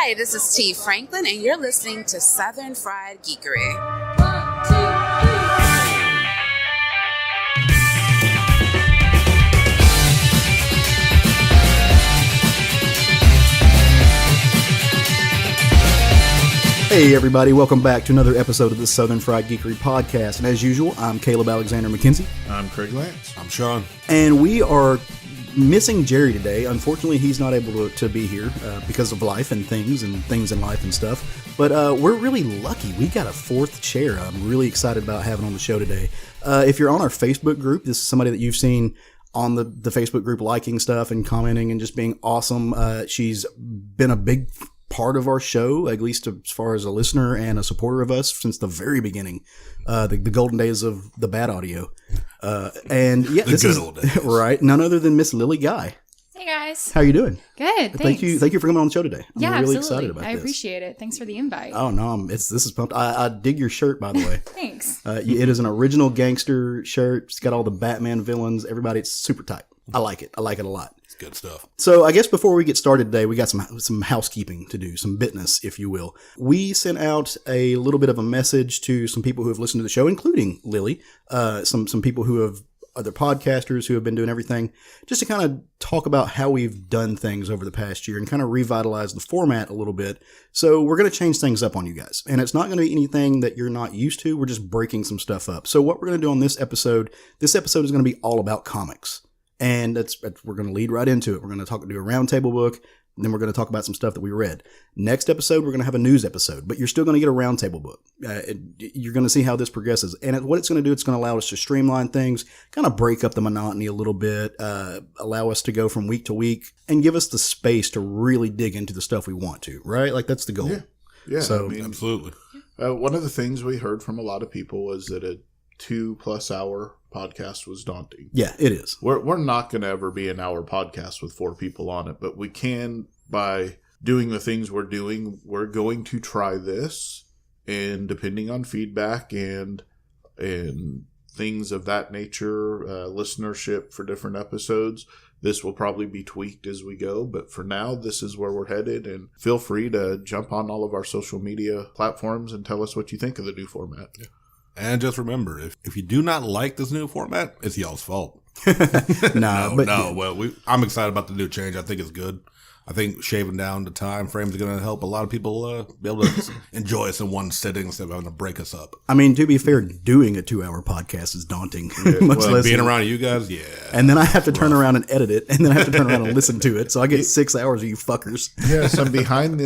Hi, this is T. Franklin, and you're listening to Southern Fried Geekery. 1, 2, 3. Hey everybody, welcome back to another episode of the Southern Fried Geekery podcast. And as usual, I'm Caleb Alexander McKenzie. I'm Craig Lance. I'm Sean. And we are missing Jerry today. Unfortunately, he's not able to be here because of life and things in life and stuff. But we're really lucky. We got a fourth chair. I'm really excited about having on the show today. If you're on our Facebook group, this is somebody that you've seen on the Facebook group liking stuff and commenting and just being awesome. She's been a big part of our show, at least as far as a listener and a supporter of us since the very beginning, the golden days of the bad audio. And yeah, the good old days. Right. None other than Miss Lily Guy. Hey guys. How are you doing? Good. Thank you for coming on the show today. I'm really absolutely. excited about this. I appreciate it. Thanks for the invite. Oh no, this is pumped. I dig your shirt, by the way. Thanks. It is an original gangster shirt. It's got all the Batman villains. Everybody, it's super tight. I like it. I like it a lot. It's good stuff. So I guess before we get started today, we got some housekeeping to do, some business, if you will. We sent out a little bit of a message to some people who have listened to the show, including Lily, some people who have other podcasters who have been doing everything, just to kind of talk about how we've done things over the past year and kind of revitalize the format a little bit. So we're going to change things up on you guys. And it's not going to be anything that you're not used to. We're just breaking some stuff up. So what we're going to do on this episode is going to be all about comics. And we're going to lead right into it. We're going to do a roundtable book, and then we're going to talk about some stuff that we read. Next episode, we're going to have a news episode, but you're still going to get a roundtable book. You're going to see how this progresses. And what it's going to do, it's going to allow us to streamline things, kind of break up the monotony a little bit, allow us to go from week to week, and give us the space to really dig into the stuff we want to, right? Like, that's the goal. Yeah. So, I mean, absolutely. One of the things we heard from a lot of people was that a 2+ hour podcast was daunting. Yeah, it is. We're not going to ever be an hour podcast with 4 people on it, but we can, by doing the things we're doing, we're going to try this, and depending on feedback and things of that nature, listenership for different episodes, this will probably be tweaked as we go. But for now, this is where we're headed, and feel free to jump on all of our social media platforms and tell us what you think of the new format. Yeah. And just remember, if you do not like this new format, it's y'all's fault. Well, I'm excited about the new change. I think it's good. I think shaving down the time frames are going to help a lot of people be able to enjoy us in one sitting instead of having to break us up. I mean, to be fair, doing a 2-hour podcast is daunting. Much less being around you guys, yeah. And then I have to turn around and edit it, and then I have to turn around and listen to it. So I get 6 hours of you fuckers. Yeah, so behind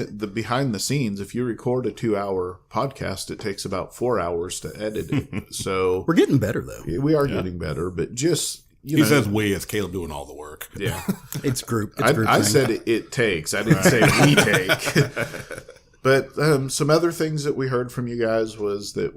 the scenes, if you record a 2-hour podcast, it takes about 4 hours to edit it. So we're getting better, though. We are getting better, but just... He says we, as Caleb doing all the work. Yeah. It's group. I said it takes. I didn't say we take. But some other things that we heard from you guys was that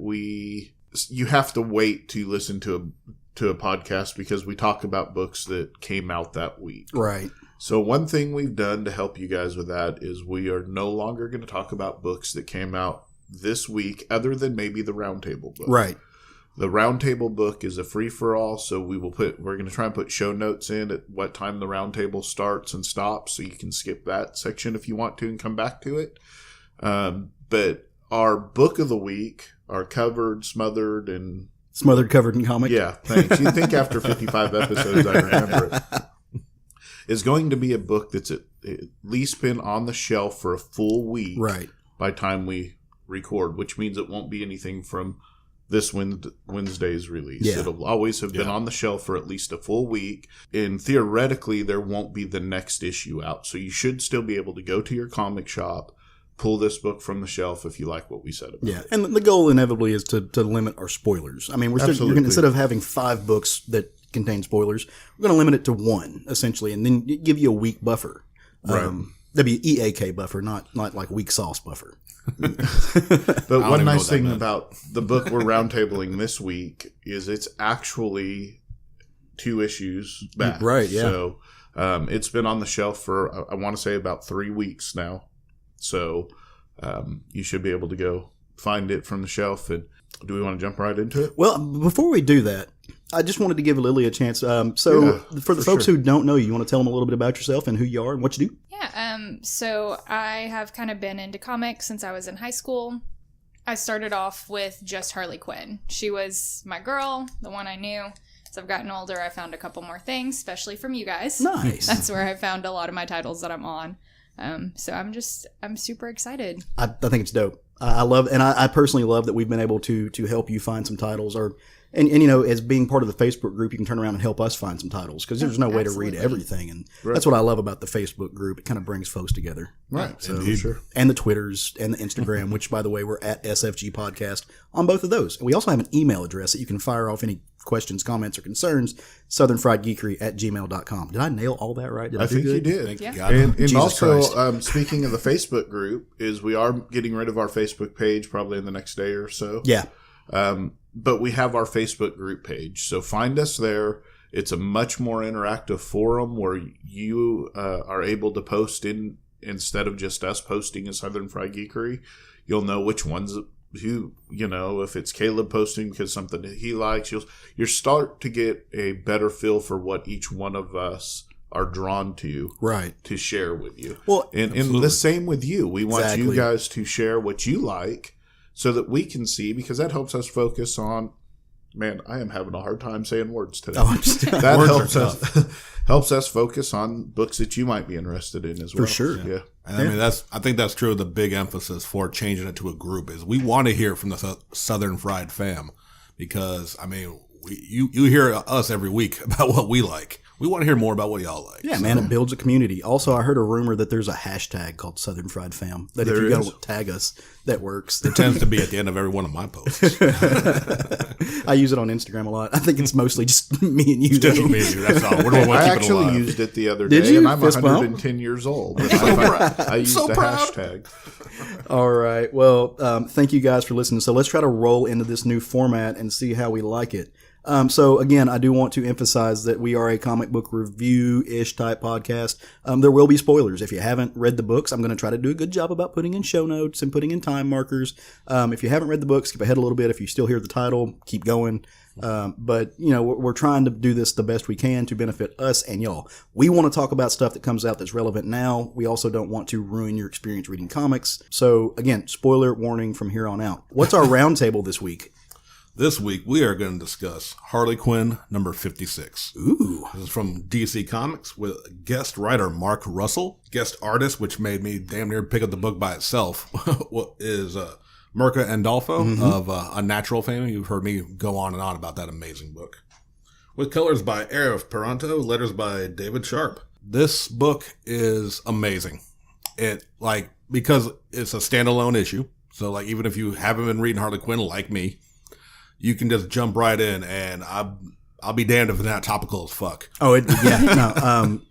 you have to wait to listen to a podcast because we talk about books that came out that week. Right. So one thing we've done to help you guys with that is we are no longer going to talk about books that came out this week other than maybe the Roundtable book. Right. The Roundtable book is a free-for-all, so we're going to try and put show notes in at what time the Roundtable starts and stops, so you can skip that section if you want to and come back to it. But our book of the week, our Smothered, covered in comic. Yeah, thanks. You'd think after 55 episodes I remember it. Is going to be a book that's at least been on the shelf for a full week by time we record, which means it won't be anything from this Wednesday's release. Yeah. It'll always have been on the shelf for at least a full week. And theoretically, there won't be the next issue out. So you should still be able to go to your comic shop, pull this book from the shelf if you like what we said about it. Yeah, and the goal inevitably is to limit our spoilers. I mean, instead of having 5 books that contain spoilers, we're going to limit it to 1, essentially, and then give you a week buffer. Right. That'd be EAK buffer, not like weak sauce buffer. But one nice thing about the book we're roundtabling this week is it's actually 2 issues back. Right, yeah. So it's been on the shelf for, I want to say, about 3 weeks now. So you should be able to go find it from the shelf. And do we want to jump right into it? Well, before we do that, I just wanted to give Lily a chance. For the folks who don't know you want to tell them a little bit about yourself and who you are and what you do? Yeah, so I have kind of been into comics since I was in high school. I started off with just Harley Quinn. She was my girl, the one I knew. As I've gotten older, I found a couple more things, especially from you guys. Nice. That's where I found a lot of my titles that I'm on. So I'm super excited. I think it's dope. I love, and I personally love that we've been able to help you find some titles, and you know, as being part of the Facebook group, you can turn around and help us find some titles because there's no way to read everything, and that's what I love about the Facebook group. It kind of brings folks together, right? So, and the Twitters and the Instagram, which by the way, we're at SFG Podcast on both of those. And we also have an email address that you can fire off any questions, comments, or concerns. southernfriedgeekery@gmail.com. Did I nail all that right? I think you did. Thank you, Yeah. God. And also, speaking of the Facebook group, is we are getting rid of our Facebook page probably in the next day or so. Yeah. But we have our Facebook group page. So find us there. It's a much more interactive forum where you are able to post in instead of just us posting in Southern Fried Geekery. You'll know which ones who, you know, if it's Caleb posting because something that he likes, you'll start to get a better feel for what each one of us are drawn to, right, to share with you. Well, and the same with you. We want you guys to share what you like so that we can see, because that helps us focus on, man, I am having a hard time saying words today. That helps us focus on books that you might be interested in as well. For sure. Yeah. And I mean, I think that's true. The big emphasis for changing it to a group is we want to hear from the Southern Fried fam, because I mean, you hear us every week about what we like. We want to hear more about what y'all like. Yeah, man, it builds a community. Also, I heard a rumor that there's a hashtag called Southern Fried Fam. That if you go tag us, that works. It tends to be at the end of every one of my posts. I use it on Instagram a lot. I think it's mostly just me and you. Just me and you. That's all. I actually used it the other day, Did you? and I'm Fist 110 years old. I used the hashtag. All right. Well, thank you guys for listening. So let's try to roll into this new format and see how we like it. So again, I do want to emphasize that we are a comic book review-ish type podcast. There will be spoilers. If you haven't read the books, I'm going to try to do a good job about putting in show notes and putting in time markers. If you haven't read the book, skip ahead a little bit. If you still hear the title, keep going. But you know, we're trying to do this the best we can to benefit us and y'all. We want to talk about stuff that comes out that's relevant now. We also don't want to ruin your experience reading comics. So again, spoiler warning from here on out. What's our roundtable this week? This week, we are going to discuss Harley Quinn number 56. Ooh. This is from DC Comics with guest writer Mark Russell. Guest artist, which made me damn near pick up the book by itself, is Mirka Andolfo of Unnatural fame. You've heard me go on and on about that amazing book. With colors by Arif Peranto, letters by David Sharp. This book is amazing. Because it's a standalone issue. So even if you haven't been reading Harley Quinn like me, you can just jump right in, and I'll be damned if it's not topical as fuck.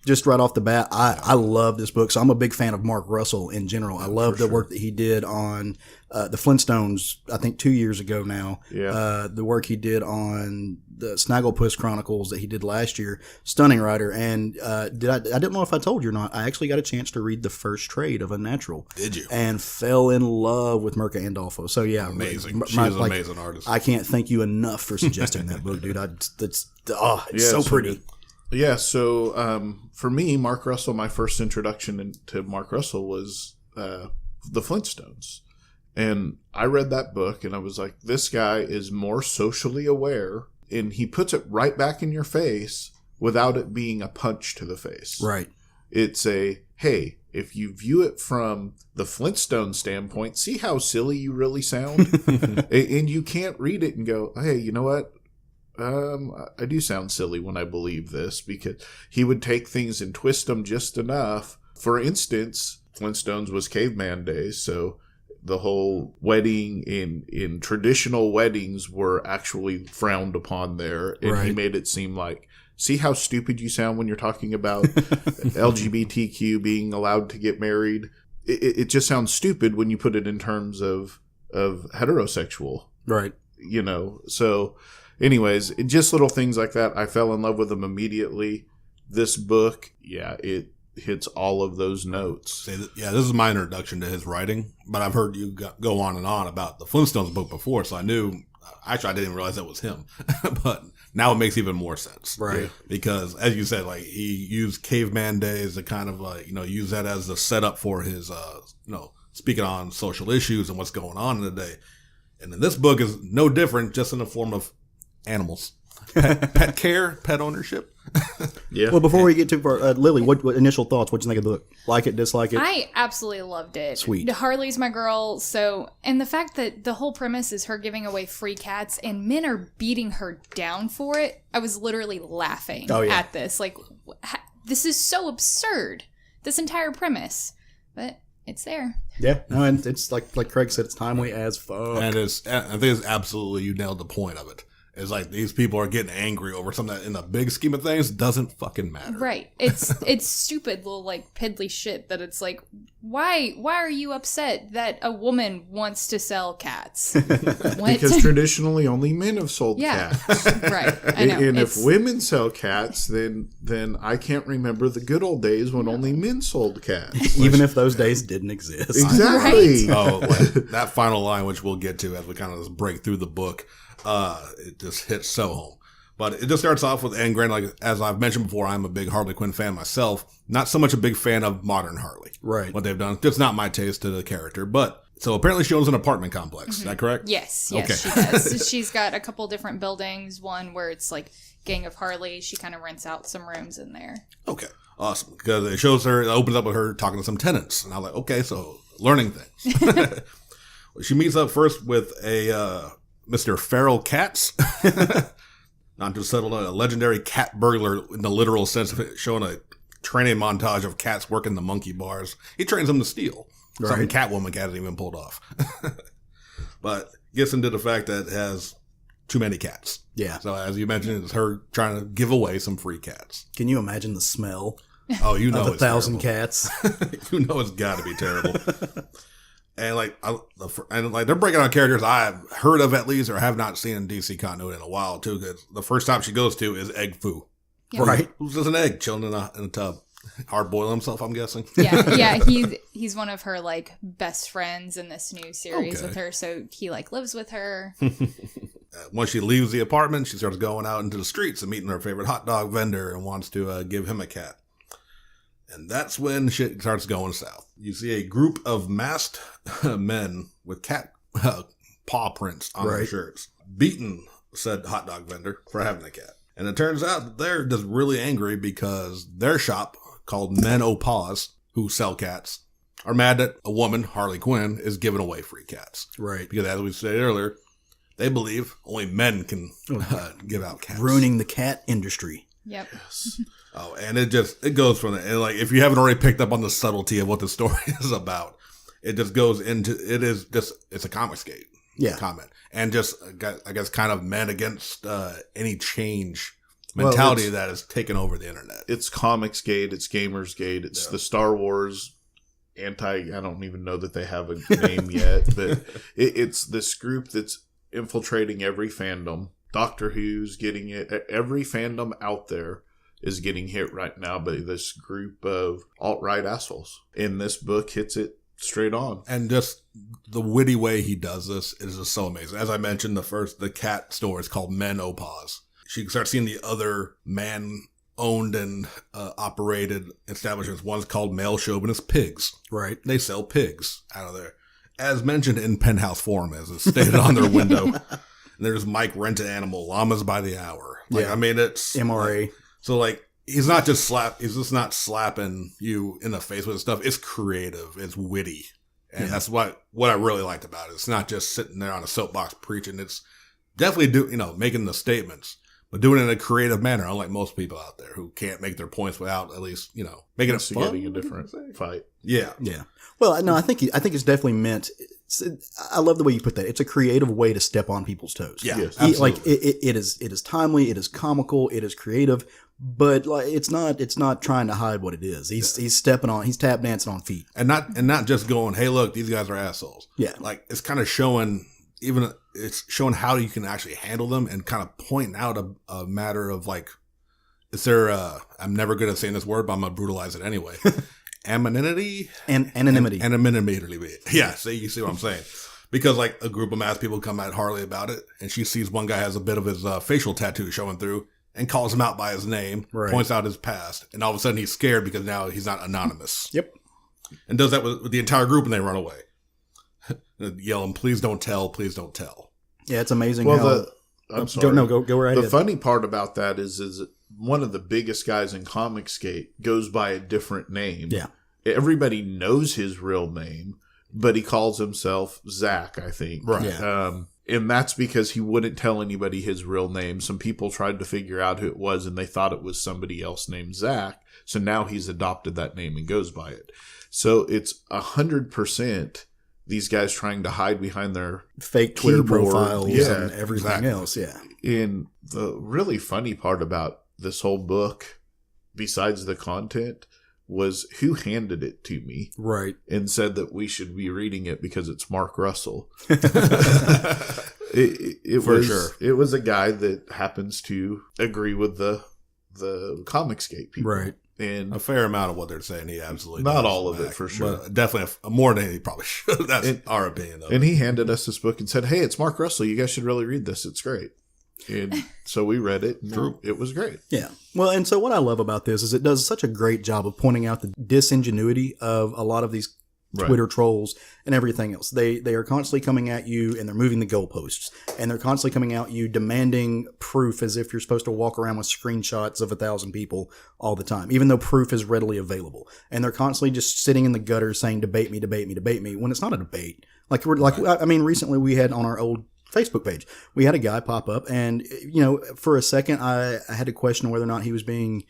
Just right off the bat, I love this book. So I'm a big fan of Mark Russell in general. I love the work that he did on the Flintstones, I think 2 years ago now. Yeah. The work he did on the Snagglepuss Chronicles that he did last year. Stunning writer. And I didn't know if I told you or not, I actually got a chance to read the first trade of Unnatural. Did you? And fell in love with Mirka Andolfo. So yeah. Amazing. She's an amazing artist. I can't thank you enough for suggesting that book, dude. It's so pretty. Yeah, so for me, Mark Russell, my first introduction to Mark Russell was The Flintstones. And I read that book and I was like, this guy is more socially aware, and he puts it right back in your face without it being a punch to the face. Right. It's hey, if you view it from the Flintstone standpoint, see how silly you really sound? And you can't read it and go, hey, you know what? I do sound silly when I believe this, because he would take things and twist them just enough. For instance, Flintstones was caveman days, so the whole wedding in traditional weddings were actually frowned upon there. And he made it seem like, see how stupid you sound when you're talking about LGBTQ being allowed to get married? It just sounds stupid when you put it in terms of heterosexual. Right. You know, so anyways, just little things like that. I fell in love with him immediately. This book, it hits all of those notes. Yeah, this is my introduction to his writing, but I've heard you go on and on about the Flintstones book before, so I knew. Actually, I didn't realize that was him. But Now it makes even more sense. Right. Because, as you said, like, he used caveman days to kind of, use that as the setup for his, speaking on social issues and what's going on in the day. And then this book is no different, just in the form of animals. Pet care, pet ownership. Yeah. Well, before we get too far, Lily, what initial thoughts? What'd you think of the book? Like it, dislike it? I absolutely loved it. Sweet. Harley's my girl. So, and the fact that the whole premise is her giving away free cats and men are beating her down for it. I was literally laughing at this. Like, this is so absurd. This entire premise. But it's there. Yeah. No, and it's like Craig said, it's timely as fuck. And I think it's absolutely, you nailed the point of it. It's like these people are getting angry over something that in the big scheme of things doesn't fucking matter. Right. It's stupid little like piddly shit that it's like, why are you upset that a woman wants to sell cats? What? Because traditionally only men have sold cats. Right. I know. And if women sell cats, then I can't remember the good old days when only men sold cats. Even if those days didn't exist. Exactly. Oh, like, that final line, which we'll get to as we kind of just break through the book, it just hits so home. But it just starts off with, and granted, like, as I've mentioned before, I'm a big Harley Quinn fan myself. Not so much a big fan of modern Harley. Right. What they've done. Just not my taste to the character. But, so apparently she owns an apartment complex. Is that correct? Yes, Okay. she does. She's got a couple different buildings. One where it's like Gang of Harley. She kind of rents out some rooms in there. Okay. Awesome. Because it shows her, it opens up with her talking to some tenants. And I'm like, okay, so learning things. She meets up first with a Mr. Feral Cats. Not to settle a legendary cat burglar in the literal sense of it, showing a training montage of cats working the monkey bars. He trains them to steal. Right. Something Catwoman hasn't even pulled off. But gets into the fact that it has too many cats. Yeah. So as you mentioned, it's her trying to give away some free cats. Can you imagine the smell Oh, you know of it's 1,000 terrible. cats? You know it's got to be terrible. And they're breaking on characters I've heard of at least or have not seen in DC continuity in a while too. Because the first stop she goes to is Egg Foo. Yeah. Right. Who's just an egg chilling in a tub, hard boil himself. I'm guessing. Yeah. He's one of her like best friends in this new series Okay. with her. So he like lives with her. Once she leaves the apartment, she starts going out into the streets and meeting her favorite hot dog vendor and wants to give him a cat. And that's when shit starts going south. You see a group of masked men with cat paw prints on their Right. shirts, beating said hot dog vendor for having a cat. And it turns out that they're just really angry because their shop, called Men O' Paws, who sell cats, are mad that a woman, Harley Quinn, is giving away free cats. Right. Because as we said earlier, they believe only men can give out cats. Ruining the cat industry. Yep. Oh, and it goes from there. And like, if you haven't already picked up on the subtlety of what the story is about, it just goes into, it's a comicscape. Yeah. Comment. And just, I guess, kind of men against any change mentality that has taken over the internet. It's Comicsgate, it's Gamersgate, it's the Star Wars I don't even know that they have a name yet, but it's this group that's infiltrating every fandom. Doctor Who's getting it. Every fandom out there is getting hit right now by this group of alt-right assholes. And this book hits it straight on. And just the witty way he does this is just so amazing. As I mentioned, the cat store is called Men O' Paws. She starts seeing the other man-owned and operated establishments. One's called Male Chauvinist Pigs. Right. They sell pigs out of there. As mentioned in Penthouse Forum, as it's stated on their window. And there's Mike Rent an Animal, Llamas by the Hour. Like, Yeah. I mean, it's MRA. So like, he's just not slapping you in the face with stuff. It's creative. It's witty. And that's what I really liked about it. It's not just sitting there on a soapbox preaching. It's definitely making the statements, but doing it in a creative manner, unlike most people out there who can't make their points without at least, making it fun. Getting a different fight. Yeah. Yeah. Well, no, I think it's definitely meant. I love the way you put that. It's a creative way to step on people's toes. Yeah. Yes. Absolutely. It is timely. It is comical. It is creative. But like, it's not trying to hide what it is. He's tap dancing on feet. And not just going, hey, look, these guys are assholes. Yeah. Like, it's kind of showing how you can actually handle them and kind of pointing out a matter of like, is there I'm never good at saying this word, but I'm going to brutalize it anyway. Anonymity. And anonymity. Anonymity. Yeah. So you see what I'm saying. Because like a group of masked people come at Harley about it, and she sees one guy has a bit of his facial tattoo showing through, and calls him out by his name, points out his past, and all of a sudden he's scared because now he's not anonymous. Yep. And does that with the entire group, and they run away, yelling, "Please don't tell! Please don't tell!" Yeah, it's amazing. Well, I'm sorry. Go right ahead. The funny part about that is one of the biggest guys in Comicsgate goes by a different name. Yeah. Everybody knows his real name, but he calls himself Zach, I think. Right. Yeah. And that's because he wouldn't tell anybody his real name. Some people tried to figure out who it was, and they thought it was somebody else named Zach. So now he's adopted that name and goes by it. So it's 100% these guys trying to hide behind their fake Twitter keyboard, profiles yeah, and everything else. Yeah. And the really funny part about this whole book, besides the content, was who handed it to me. Right. And said that we should be reading it because it's Mark Russell. It was a guy that happens to agree with the Comicsgate people. Right. And a fair amount of what they're saying, he absolutely not does all of back, it for sure, but definitely more than he probably should. That's our opinion. And he handed us this book and said, "Hey, it's Mark Russell. You guys should really read this. It's great." And so we read it. And it was great. Yeah. Well, and so what I love about this is it does such a great job of pointing out the disingenuity of a lot of these Twitter trolls and everything else. They are constantly coming at you, and they're moving the goalposts, and they're constantly coming at you demanding proof as if you're supposed to walk around with screenshots of 1,000 people all the time, even though proof is readily available. And they're constantly just sitting in the gutter saying, debate me, debate me, debate me, when it's not a debate. Recently we had on our old Facebook page, we had a guy pop up, and for a second I had to question whether or not he was being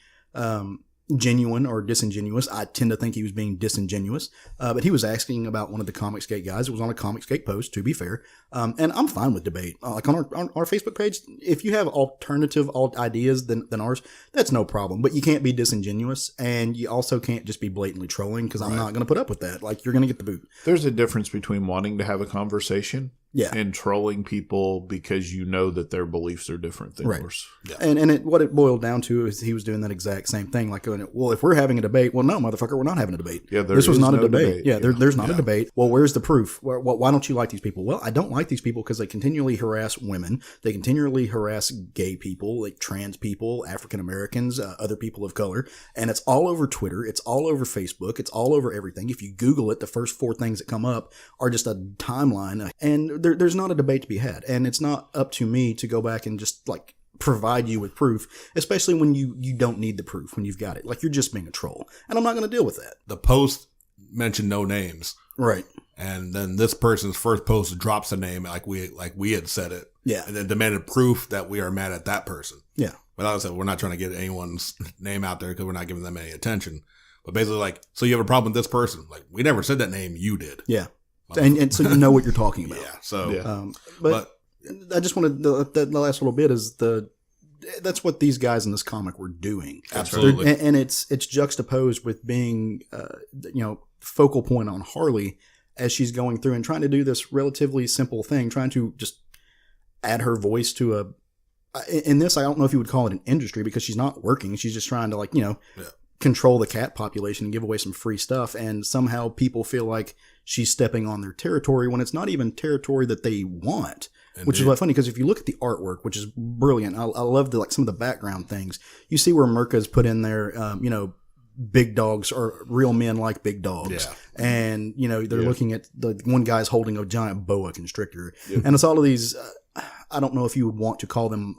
genuine or disingenuous. I tend to think he was being disingenuous, but he was asking about one of the Comicsgate guys. It was on a Comicsgate post, to be fair, and I'm fine with debate. Like on our Facebook page, if you have alternative ideas than ours, that's no problem, but you can't be disingenuous, and you also can't just be blatantly trolling, because I'm not going to put up with that. Like, you're going to get the boot. There's a difference between wanting to have a conversation and trolling people because you know that their beliefs are different than yours. Yeah. And what it boiled down to is he was doing that exact same thing. Like, well, if we're having a debate, well, no, motherfucker, we're not having a debate. Yeah, this was not a debate. Yeah, there's not a debate. Well, where's the proof? Why don't you like these people? Well, I don't like these people because they continually harass women. They continually harass gay people, like trans people, African Americans, other people of color. And it's all over Twitter. It's all over Facebook. It's all over everything. If you Google it, the first 4 things that come up are just a timeline. And there's not a debate to be had. And it's not up to me to go back and just like provide you with proof, especially when you don't need the proof, when you've got it. Like, you're just being a troll. And I'm not going to deal with that. The post mentioned no names. Right. And then this person's first post drops a name like we had said it. Yeah. And then demanded proof that we are mad at that person. Yeah. But like I said, we're not trying to get anyone's name out there because we're not giving them any attention. But basically, like, so you have a problem with this person? Like, we never said that name. You did. Yeah. And so you know what you're talking about. Yeah. So, but I just wanted the last little bit is that's what these guys in this comic were doing. Absolutely. And it's juxtaposed with being, focal point on Harley as she's going through and trying to do this relatively simple thing, trying to just add her voice to in this, I don't know if you would call it an industry, because she's not working. She's just trying to control the cat population and give away some free stuff. And somehow people feel like she's stepping on their territory when it's not even territory that they want. Indeed. Which is funny, because if you look at the artwork, which is brilliant, I love some of the background things. You see where Mirka's put in there, big dogs or real men like big dogs. Yeah. And, they're looking at the one guy's holding a giant boa constrictor. Yep. And it's all of these, I don't know if you would want to call them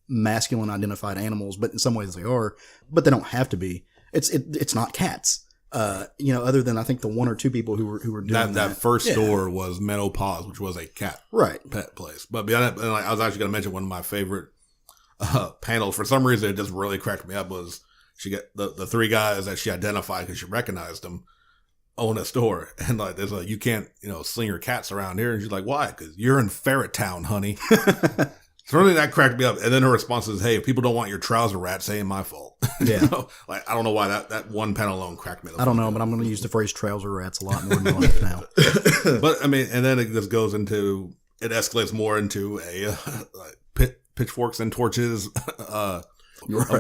masculine identified animals, but in some ways they are, but they don't have to be. It's not cats. Other than I think the 1 or 2 people who were doing that first store was Menopause, which was a cat pet place. But beyond that, I was actually going to mention one of my favorite panels. For some reason, it just really cracked me up. Was she got the 3 guys that she identified because she recognized them own a store, and like there's you can't sling your cats around here, and she's like, why? Because you're in Ferret Town, honey. So really that cracked me up. And then her response is, hey, if people don't want your trouser rats, it ain't my fault. Yeah. I don't know why that one panel alone cracked me up. I don't know, but I'm going to use the phrase trouser rats a lot more than once now. But I mean, and then it just goes into, it escalates more into a pitchforks and torches of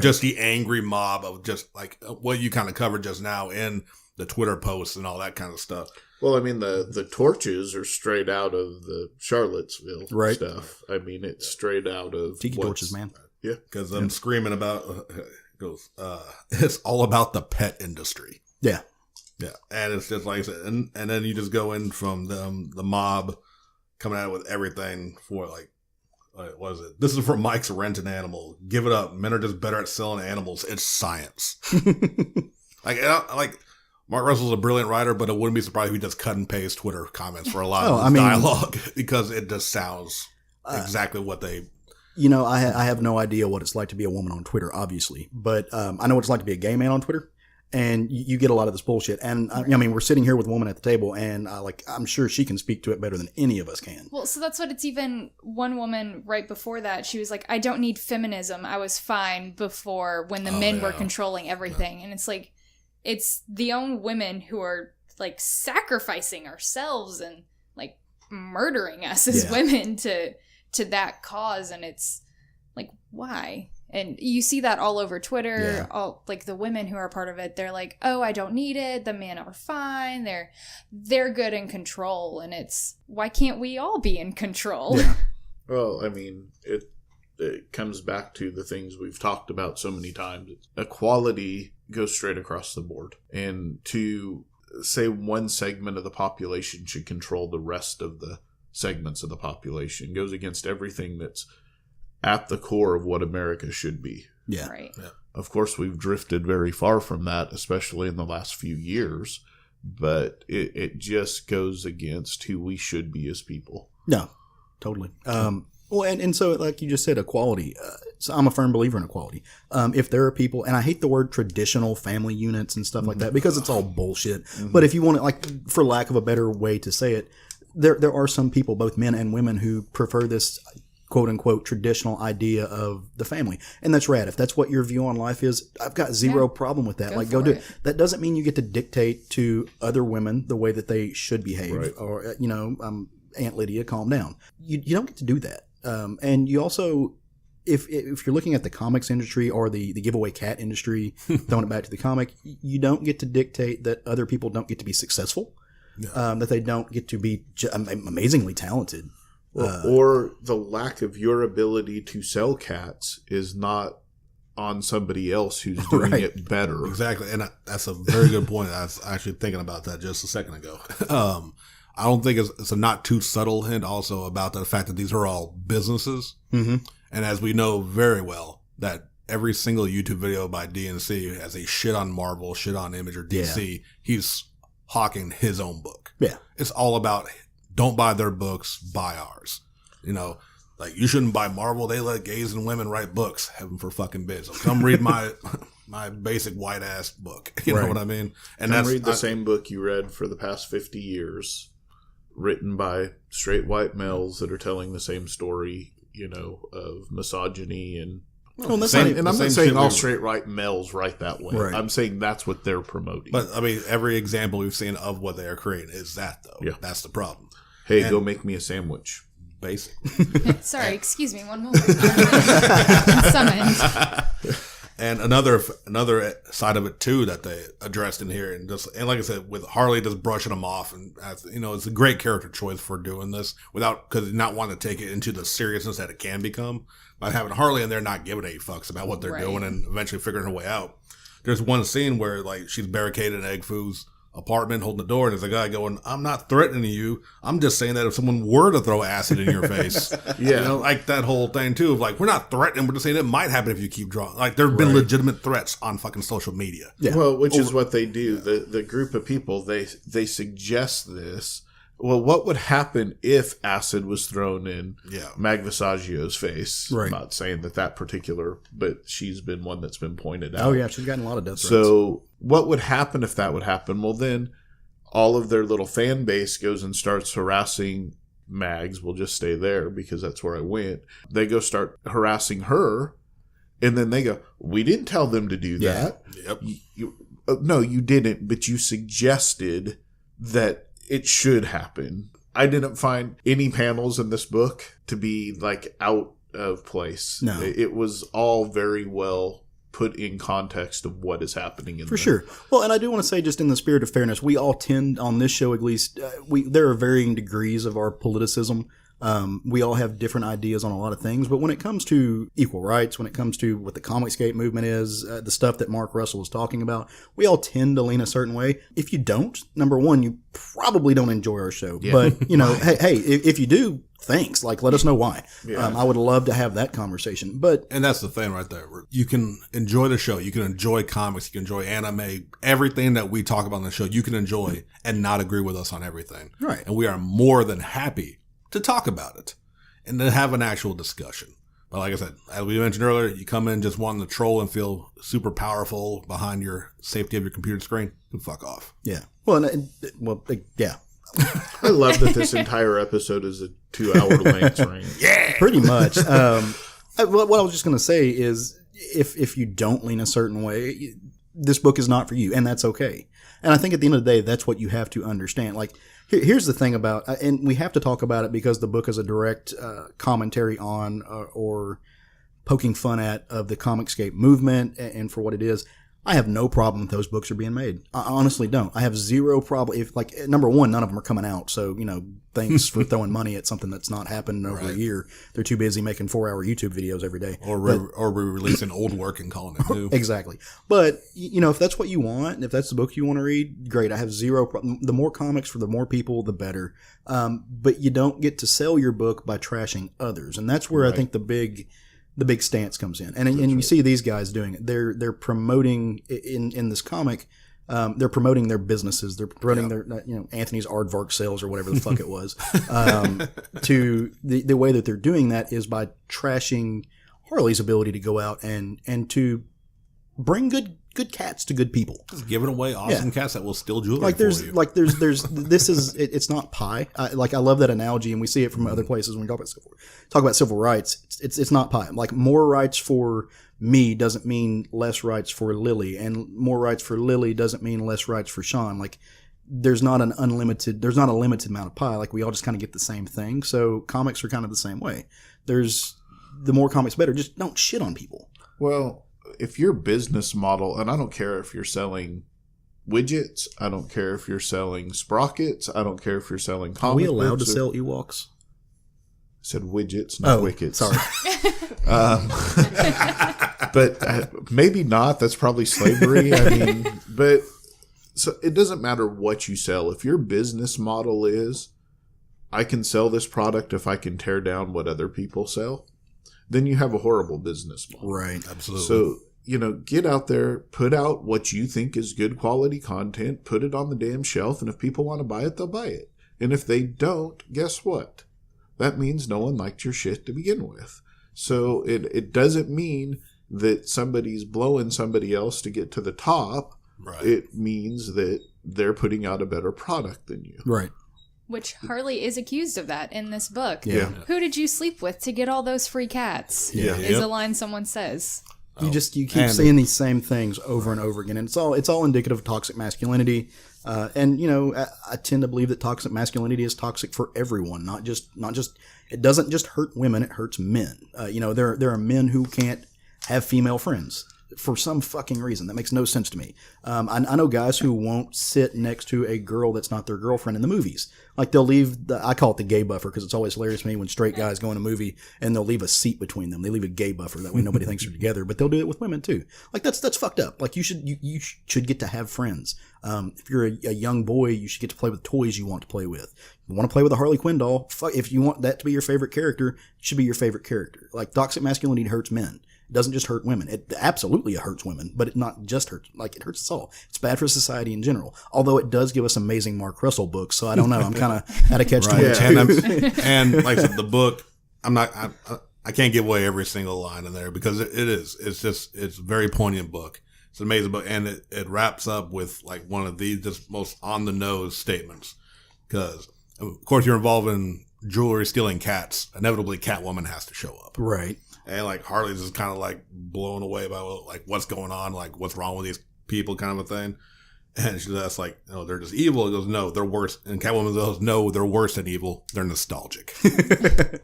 just the angry mob of just like what you kind of covered just now in the Twitter posts and all that kind of stuff. Well, I mean, the torches are straight out of the Charlottesville stuff. I mean, it's straight out of Tiki torches, man. Yeah. Because I'm screaming about, it's all about the pet industry. Yeah. Yeah. And it's just like I said, and then you just go in from the mob coming out with everything for like, what is it? This is from Mike's Rent an Animal. Give it up. Men are just better at selling animals. It's science. Like Mark Russell's a brilliant writer, but I wouldn't be surprised if he just cut and paste Twitter comments for a lot of dialogue because it just sounds exactly what they. You know, I have no idea what it's like to be a woman on Twitter, obviously, but I know what it's like to be a gay man on Twitter, and you get a lot of this bullshit. And I mean, we're sitting here with a woman at the table, and I'm sure she can speak to it better than any of us can. Well, so that's what it's even. One woman right before that, she was like, "I don't need feminism. I was fine before when the men were controlling everything," and it's like. It's the own women who are, like, sacrificing ourselves and, like, murdering us as women to that cause. And it's, like, why? And you see that all over Twitter. Yeah. All, like, the women who are part of it, they're like, oh, I don't need it. The men are fine. They're good in control. And it's, why can't we all be in control? Yeah. Well, I mean, it comes back to the things we've talked about so many times. Equality goes straight across the board. And to say one segment of the population should control the rest of the segments of the population goes against everything that's at the core of what America should be. Yeah. Right. Yeah. Of course, we've drifted very far from that, especially in the last few years. But it just goes against who we should be as people. No, totally. Well, and so, like you just said, equality. So I'm a firm believer in equality. If there are people, and I hate the word traditional family units and stuff like that because it's all bullshit. Mm-hmm. But if you want to, like, for lack of a better way to say it, there are some people, both men and women, who prefer this quote unquote traditional idea of the family. And that's rad. If that's what your view on life is, I've got zero problem with that. Go do it. That doesn't mean you get to dictate to other women the way that they should behave. Right. Or, Aunt Lydia, calm down. You don't get to do that. And you also, if you're looking at the comics industry or the giveaway cat industry, throwing it back to the comic, you don't get to dictate that other people don't get to be successful, that they don't get to be amazingly talented. Or the lack of your ability to sell cats is not on somebody else who's doing it better. Exactly. And that's a very good point. I was actually thinking about that just a second ago. I don't think it's a not too subtle hint also about the fact that these are all businesses. Mm-hmm. And as we know very well, that every single YouTube video by DNC has a shit on Marvel, shit on Image or DC. Yeah. He's hawking his own book. Yeah. It's all about don't buy their books, buy ours. You know, like you shouldn't buy Marvel. They let gays and women write books. Heaven for fucking biz. So come read my basic white ass book. You know what I mean? And come read the same book you read for the past 50 years. Written by straight white males that are telling the same story, of misogyny and. Well, I'm not saying all straight white males write that way. Right. I'm saying that's what they're promoting. But I mean, every example we've seen of what they are creating is that, though. Yeah. That's the problem. Hey, go make me a sandwich. Basic. Sorry, excuse me, one moment. Summoned. And another side of it too that they addressed in here, and like I said, with Harley just brushing them off, and it's a great character choice for doing this because not wanting to take it into the seriousness that it can become by having Harley in there not giving a fucks about what they're doing and eventually figuring her way out. There's one scene where like she's barricaded in Egg Foo's apartment, holding the door, and there's a guy going, "I'm not threatening you. I'm just saying that if someone were to throw acid in your face," like that whole thing too of like, we're not threatening, we're just saying it might happen if you keep drawing. Like there have been legitimate threats on fucking social media. Yeah. Well, which is what they do. The group of people they suggest this. Well, what would happen if acid was thrown in Mag Visagio's face? Right. I'm not saying that particular, but she's been one that's been pointed out. Oh, yeah, she's gotten a lot of death threats. So what would happen if that would happen? Well, then all of their little fan base goes and starts harassing Mags. We'll just stay there because that's where I went. They go start harassing her, and then they go, we didn't tell them to do that. Yep. No, you didn't, but you suggested that it should happen. I didn't find any panels in this book to be like out of place. No. It was all very well put in context of what is happening in For sure. Well, and I do want to say, just in the spirit of fairness, we all tend, on this show at least, there are varying degrees of our politicism. We all have different ideas on a lot of things, but when it comes to equal rights, when it comes to what the Comicscape movement is, the stuff that Mark Russell was talking about, we all tend to lean a certain way. If you don't, number one, you probably don't enjoy our show. Yeah. But, you know, hey, if you do, thanks. Like, let us know why. Yeah. I would love to have that conversation. And that's the thing right there. You can enjoy the show. You can enjoy comics. You can enjoy anime. Everything that we talk about on the show, you can enjoy and not agree with us on everything. Right. And we are more than happy to talk about it and to have an actual discussion. But like I said, as we mentioned earlier, you come in just wanting to troll and feel super powerful behind your safety of your computer screen, you fuck off. Yeah. Well, yeah. I love that this entire episode is a 2-hour length, right? Yeah. Pretty much. What I was just going to say is if you don't lean a certain way, this book is not for you, and that's okay. And I think at the end of the day, that's what you have to understand. Like, here's the thing about, and we have to talk about it because the book is a direct commentary on or poking fun at of the Comicscape movement and for what it is. I have no problem with those books are being made. I honestly don't. I have zero problem. If, like, number one, none of them are coming out. So, you know, thanks for throwing money at something that's not happened in over a year. They're too busy making 4-hour YouTube videos every day. Or re-releasing old work and calling it new. Exactly. But, you know, if that's what you want, if that's the book you want to read, great. I have zero problem. The more comics for the more people, the better. But you don't get to sell your book by trashing others. And that's where I think the big stance comes in. And you see these guys doing it. They're promoting in this comic, they're promoting their businesses. They're promoting their, Anthony's Aardvark sales or whatever the fuck it was. To the way that they're doing that is by trashing Harley's ability to go out and to bring good cats to good people. Just giving away awesome cats that will steal jewelry like there's for you. Like there's this is it's not pie. I love that analogy, and we see it from other places when we talk about civil rights. It's not pie. Like, more rights for me doesn't mean less rights for Lily, and more rights for Lily doesn't mean less rights for Sean. Like, there's not a limited amount of pie. Like, we all just kind of get the same thing. So comics are kind of the same way. There's the more comics better. Just don't shit on people. Well, if your business model, and I don't care if you're selling widgets, I don't care if you're selling sprockets, I don't care if you're selling comic books. Are we allowed to sell Ewoks? I said widgets, not wickets. Sorry. But maybe not. That's probably slavery. I mean, but so it doesn't matter what you sell. If your business model is, I can sell this product if I can tear down what other people sell, then you have a horrible business model. Right. Absolutely. So, get out there, put out what you think is good quality content, put it on the damn shelf, and if people want to buy it, they'll buy it. And if they don't, guess what? That means no one liked your shit to begin with. So it doesn't mean that somebody's blowing somebody else to get to the top. Right. It means that they're putting out a better product than you. Right. Which Harley is accused of that in this book. Yeah. Who did you sleep with to get all those free cats? Yeah. Is a line someone says. You keep saying these same things over and over again, and it's all indicative of toxic masculinity. And I tend to believe that toxic masculinity is toxic for everyone, not just. It doesn't just hurt women; it hurts men. There are men who can't have female friends for some fucking reason that makes no sense to me. I know guys who won't sit next to a girl that's not their girlfriend in the movies. Like, they'll leave I call it the gay buffer, because it's always hilarious to me when straight guys go in a movie and they'll leave a seat between them. They leave a gay buffer, that way nobody thinks they're together. But they'll do it with women too. Like, that's fucked up. Like, you should get to have friends. If you're a young boy, you should get to play with toys you want to play with. You want to play with a Harley Quinn doll? If you want that to be your favorite character, it should be your favorite character. Like, toxic masculinity hurts men. It doesn't just hurt women. It absolutely hurts women, but it not just hurts. Like, it hurts us all. It's bad for society in general. Although it does give us amazing Mark Russell books, so I don't know. I'm kind of at a catch-22. And like I said, the book, I can't give away every single line in there because it's a very poignant book. It's an amazing book, and it wraps up with like one of the just most on the nose statements. Because of course you're involved in jewelry stealing cats. Inevitably, Catwoman has to show up. Right. And like Harley's just kind of like blown away by like what's going on, like what's wrong with these people, kind of a thing. And that's like, no, they're just evil. He goes, no, they're worse. And Catwoman goes, no, they're worse than evil. They're nostalgic.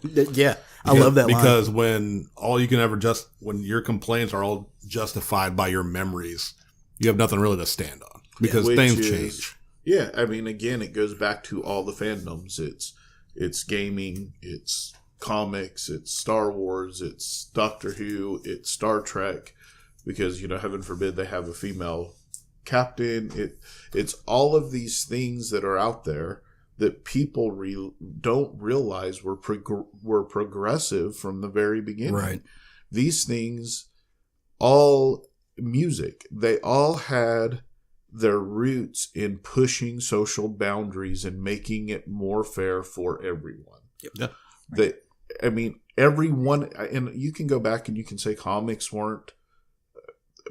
Yeah, I love that line. Because when all you can ever when your complaints are all justified by your memories, you have nothing really to stand on because things change. Yeah, I mean, again, it goes back to all the fandoms. It's gaming, it's comics, it's Star Wars, it's Doctor Who, it's Star Trek, because, heaven forbid they have a female captain. It's all of these things that are out there that people don't realize were progressive from the very beginning. Right. These things, all music, they all had their roots in pushing social boundaries and making it more fair for everyone. Yeah. Everyone, and you can go back and you can say comics weren't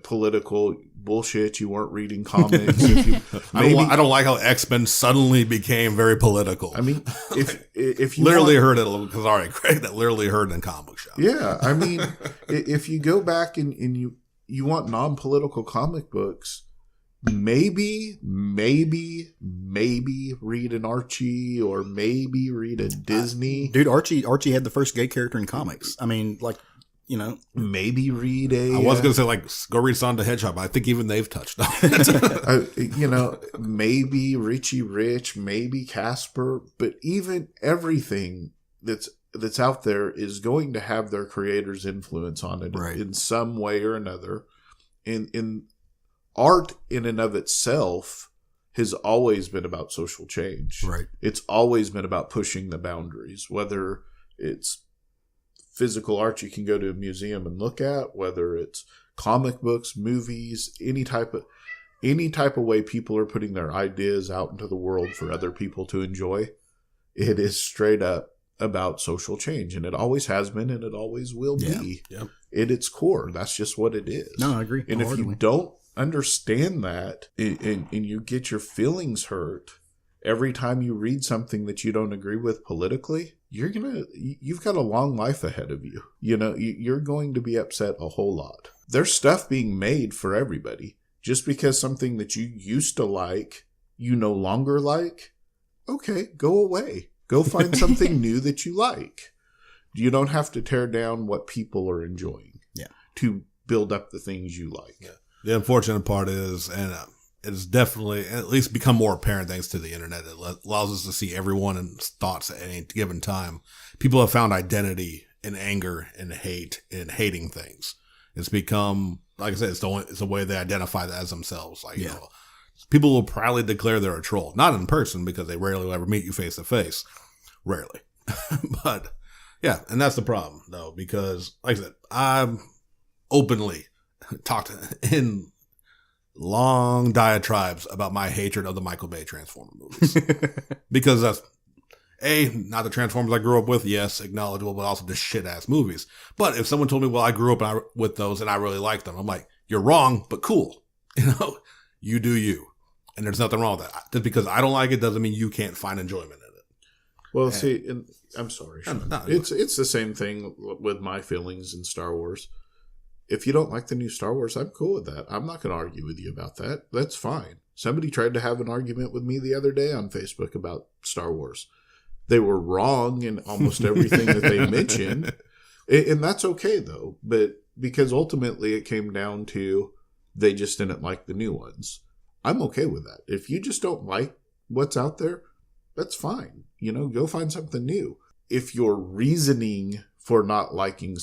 political. Bullshit, you weren't reading comics. I don't like how X-Men suddenly became very political. I mean, if you literally heard it a little, because Craig, that literally heard in comic book shop. Yeah, I mean, if you go back and you want non-political comic books, maybe read an Archie, or maybe read a Disney. Dude, Archie had the first gay character in comics. I mean, like, maybe read a. I was going to say, go read Sonic the Hedgehog, but I think even they've touched on it. Maybe Richie Rich, maybe Casper, but even everything that's out there is going to have their creator's influence on it, right, in some way or another. In art in and of itself has always been about social change. Right. It's always been about pushing the boundaries, whether it's physical art you can go to a museum and look at, whether it's comic books, movies, any type of way people are putting their ideas out into the world for other people to enjoy. It is straight up about social change, and it always has been, and it always will be. Yeah. At its core, that's just what it is. No, I agree. And if you don't understand that, and you get your feelings hurt every time you read something that you don't agree with politically, you've got a long life ahead of you. You're going to be upset a whole lot. There's stuff being made for everybody. Just because something that you used to like, you no longer like, okay, go away. Go find something new that you like. You don't have to tear down what people are enjoying to build up the things you like. Yeah. The unfortunate part is, and it's definitely at least become more apparent thanks to the internet. It allows us to see everyone's thoughts at any given time. People have found identity in anger and hate in hating things. It's become, like I said, it's the way they identify that as themselves. Like, people will proudly declare they're a troll. Not in person, because they rarely will ever meet you face to face. Rarely. But yeah, and that's the problem though, because like I said, I've openly talked in long diatribes about my hatred of the Michael Bay Transformer movies. Because that's not the Transformers I grew up with, yes, acknowledgeable, but also just shit ass movies. But if someone told me, well, I grew up with those and I really liked them, I'm like, you're wrong, but cool. You do you. And there's nothing wrong with that. Just because I don't like it doesn't mean you can't find enjoyment in it. Well, see, and I'm sorry, Sean. No, it's the same thing with my feelings in Star Wars. If you don't like the new Star Wars, I'm cool with that. I'm not going to argue with you about that. That's fine. Somebody tried to have an argument with me the other day on Facebook about Star Wars. They were wrong in almost everything that they mentioned. And that's okay, though. But because ultimately it came down to they just didn't like the new ones. I'm okay with that. If you just don't like what's out there, that's fine. Go find something new. If your reasoning for not liking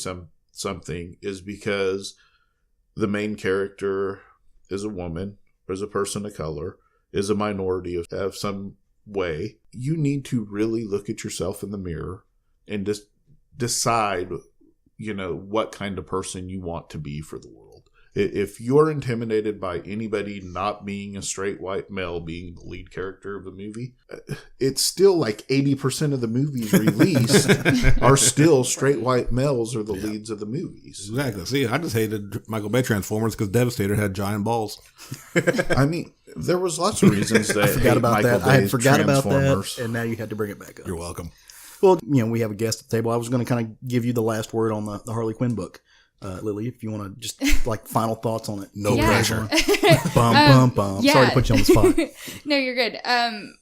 something is because the main character is a woman, or is a person of color, is a minority of some way, you need to really look at yourself in the mirror and just decide, what kind of person you want to be for the world. If you're intimidated by anybody not being a straight white male being the lead character of a movie, it's still like 80% of the movies released are still straight white males are the leads of the movies. Exactly. See, I just hated Michael Bay Transformers because Devastator had giant balls. I mean, there was lots of reasons that I forgot about that. I had forgot about that, and now you had to bring it back up. You're welcome. Well, we have a guest at the table. I was going to kind of give you the last word on the Harley Quinn book. Lily, if you want to just like final thoughts on it. No pressure. Bum. Yeah. Sorry to put you on the spot. No, you're good.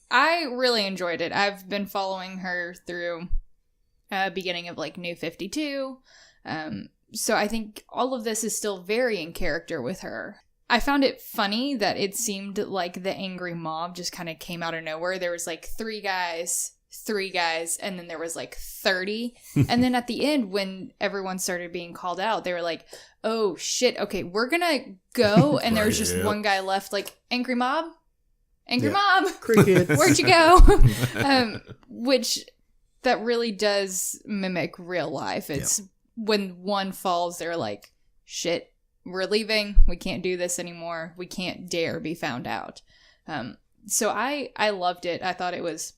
I really enjoyed it. I've been following her through beginning of like New 52. So I think all of this is still very in character with her. I found it funny that it seemed like the angry mob just kind of came out of nowhere. There was like three guys, and then there was like 30. And then at the end, when everyone started being called out, they were like, oh shit, okay, we're gonna go. And there was just one guy left, like, angry mob? Mob! Cricket. Where'd you go? Which that really does mimic real life. It's when one falls, they're like, shit, we're leaving. We can't do this anymore. We can't dare be found out. So I loved it. I thought it was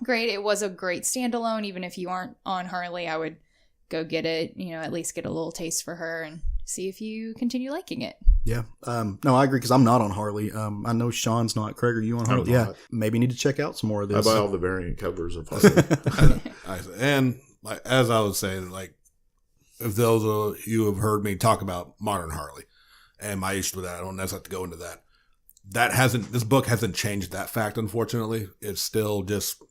great. It was a great standalone. Even if you aren't on Harley, I would go get it, at least get a little taste for her and see if you continue liking it. Yeah. No, I agree because I'm not on Harley. I know Sean's not. Craig, are you on Harley? Yeah. Maybe need to check out some more of this. I buy all the variant covers of Harley. And like, as I was saying, like, if those of you have heard me talk about modern Harley and my issue with that, I don't necessarily have to go into that. This book hasn't changed that fact, unfortunately. It's still just,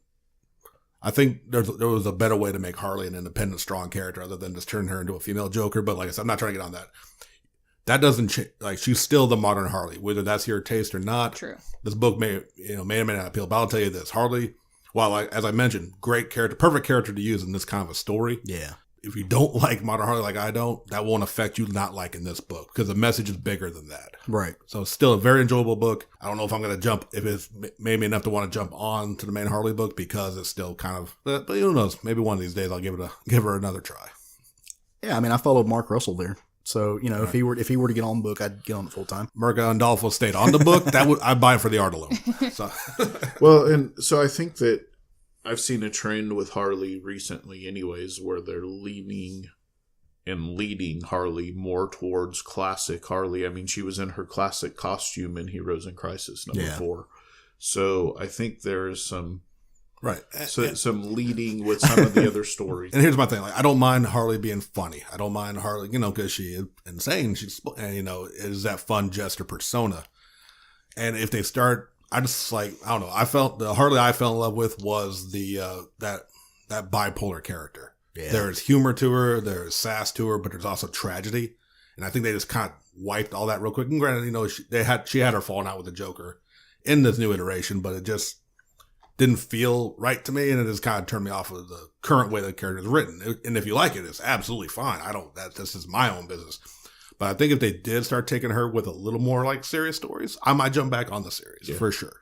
I think there was a better way to make Harley an independent, strong character other than just turn her into a female Joker. But like I said, I'm not trying to get on that. That doesn't change. Like, she's still the modern Harley, whether that's your taste or not. True. This book may or may not appeal, but I'll tell you this: Harley, while as I mentioned, great character, perfect character to use in this kind of a story. Yeah. If you don't like modern Harley like I don't, that won't affect you not liking this book because the message is bigger than that. Right. So it's still a very enjoyable book. I don't know if I'm going to jump, if it's made me enough to want to jump on to the main Harley book because it's still kind of, but who knows? Maybe one of these days I'll give her another try. Yeah, I mean, I followed Mark Russell there. So, right. if he were to get on the book, I'd get on it full time. Mirka Andolfo stayed on the book. I'd buy it for the art alone. So. Well, and so I think that I've seen a trend with Harley recently anyways, where they're leading Harley more towards classic Harley. I mean, she was in her classic costume in Heroes in Crisis number 4. So I think there is some some leading with some of the other stories. And here's my thing. Like, I don't mind Harley being funny. I don't mind Harley, because she is insane. She's, is that fun jester persona. And if they start, I just I don't know. I felt the Harley I fell in love with was the that bipolar character. Yeah. There's humor to her, there's sass to her, but there's also tragedy. And I think they just kind of wiped all that real quick. And granted, she had her falling out with the Joker in this new iteration, but it just didn't feel right to me, and it just kind of turned me off of the current way the character is written. And if you like it, it's absolutely fine. This is my own business. But I think if they did start taking her with a little more like serious stories, I might jump back on the series for sure.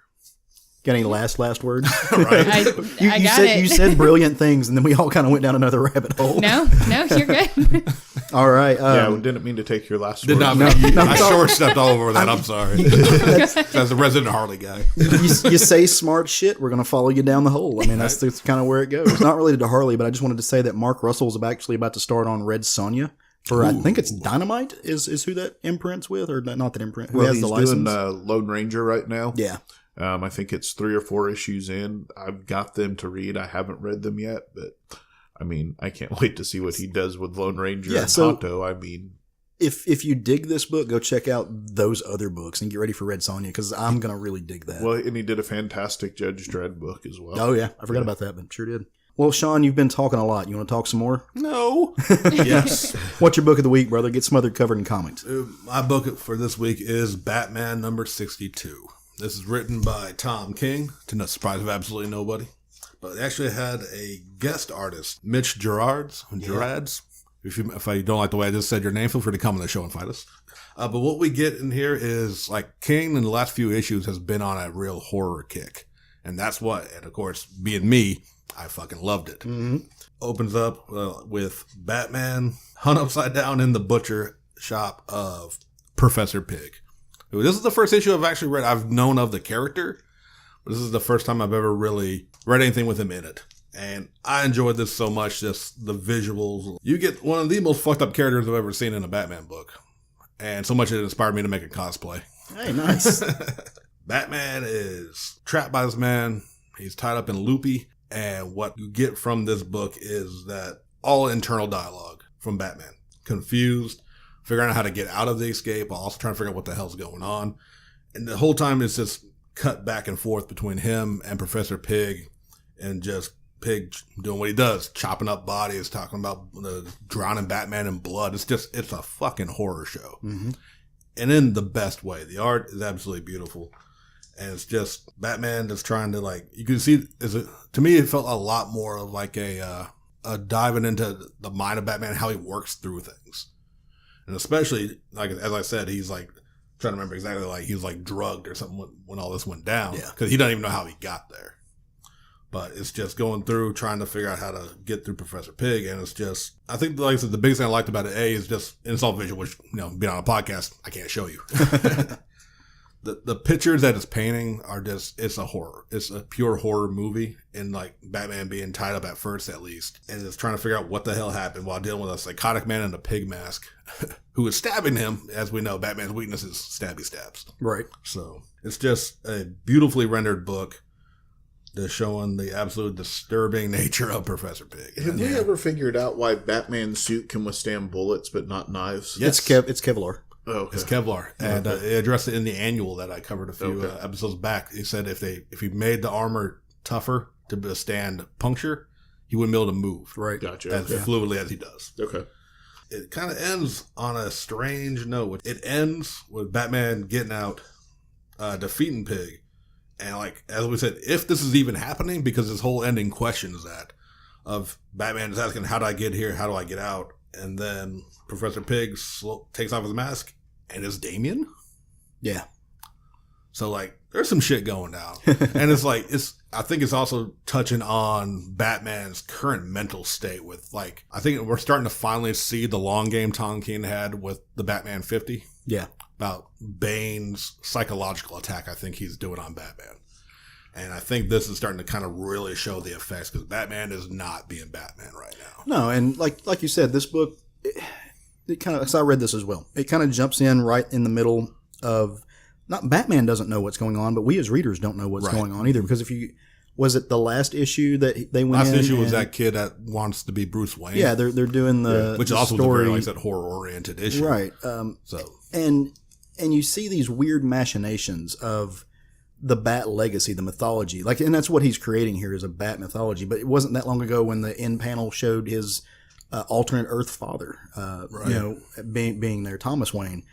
Got any last words? Right. You said brilliant things, and then we all kind of went down another rabbit hole. No, you're good. All right. We didn't mean to take your last word. I short stepped all over that. I'm sorry. That's the resident Harley guy. You say smart shit, we're going to follow you down the hole. I mean, that's kind of where it goes. It's not related to Harley, but I just wanted to say that Mark Russell is actually about to start on Red Sonja. I think it's Dynamite is who that imprints with, or not that imprint. Who has the license? He's doing Lone Ranger right now. Yeah. I think it's 3 or 4 issues in. I've got them to read. I haven't read them yet, but I mean, I can't wait to see what he does with Lone Ranger and Tonto. I mean, if you dig this book, go check out those other books and get ready for Red Sonja, because I'm going to really dig that. Well, and he did a fantastic Judge Dredd book as well. Oh, yeah. I forgot about that, but sure did. Well, Sean, you've been talking a lot. You want to talk some more? No. Yes. What's your book of the week, brother? Get Smothered covered in comics. My book for this week is Batman number 62. This is written by Tom King, to the surprise of absolutely nobody. But it actually had a guest artist, Mitch Gerads. If I don't like the way I just said your name, feel free to come on the show and fight us. But what we get in here is, like, King in the last few issues has been on a real horror kick. And that's what, and of course, being me, I fucking loved it. Mm-hmm. Opens up with Batman hung upside down in the butcher shop of Professor Pig. This is the first issue I've actually read. I've known of the character, but this is the first time I've ever really read anything with him in it. And I enjoyed this so much, just the visuals. You get one of the most fucked up characters I've ever seen in a Batman book. And so much it inspired me to make a cosplay. Hey, nice. Batman is trapped by this man. He's tied up in Loopy. And what you get from this book is that all internal dialogue from Batman. confused, figuring out how to get out of the escape, while also trying to figure out what the hell's going on. And the whole time it's just cut back and forth between him and Professor Pig, and just Pig doing what he does, chopping up bodies, talking about drowning Batman in blood. It's a fucking horror show. Mm-hmm. And in the best way. The art is absolutely beautiful. And it's just Batman just trying to, like, you can see, to me, it felt a lot more of like a diving into the mind of Batman, how he works through things. And especially, like, as I said, he's like, trying to remember exactly, like, he was like drugged or something when all this went down. Yeah. Because he doesn't even know how he got there. But it's just going through, trying to figure out how to get through Professor Pig. And it's just, I think, like I said, the biggest thing I liked about it, is just, and it's all visual, which, being on a podcast, I can't show you. The pictures that it's painting are just, it's a horror. It's a pure horror movie. And, like, Batman being tied up at first, at least. And it's trying to figure out what the hell happened while dealing with a psychotic man in a pig mask who is stabbing him. As we know, Batman's weakness is stabby stabs. Right. So it's just a beautifully rendered book. They're showing the absolute disturbing nature of Professor Pig. Have we ever figured out why Batman's suit can withstand bullets but not knives? Yes. It's Kevlar. Oh, okay. It's Kevlar. And they addressed it in the annual that I covered a few episodes back. He said if he made the armor tougher to withstand puncture, he wouldn't be able to move. Right. Gotcha. As fluidly as he does. Okay. It kind of ends on a strange note. It ends with Batman getting out, defeating Pig. And, like, as we said, if this is even happening, because this whole ending questions that, of Batman is asking, how do I get here? How do I get out? And then Professor Pig takes off his mask, and it's Damien? Yeah. So, like, there's some shit going down. And it's like, I think it's also touching on Batman's current mental state with, like, I think we're starting to finally see the long game Tom King had with the Batman 50. Yeah. About Bane's psychological attack I think he's doing on Batman. And I think this is starting to kind of really show the effects, because Batman is not being Batman right now. No, and like you said, this book, it kind of, because I read this as well, it kind of jumps in right in the middle of, not Batman doesn't know what's going on, but we as readers don't know what's going on either, because was it the last issue that they went in? Last issue was that kid that wants to be Bruce Wayne. Yeah, they're doing which the also story. was a very, like, horror-oriented issue. Right. And you see these weird machinations of the Bat legacy, the mythology. Like, and that's what he's creating here, is a Bat mythology. But it wasn't that long ago when the end panel showed his alternate Earth father, being there, Thomas Wayne.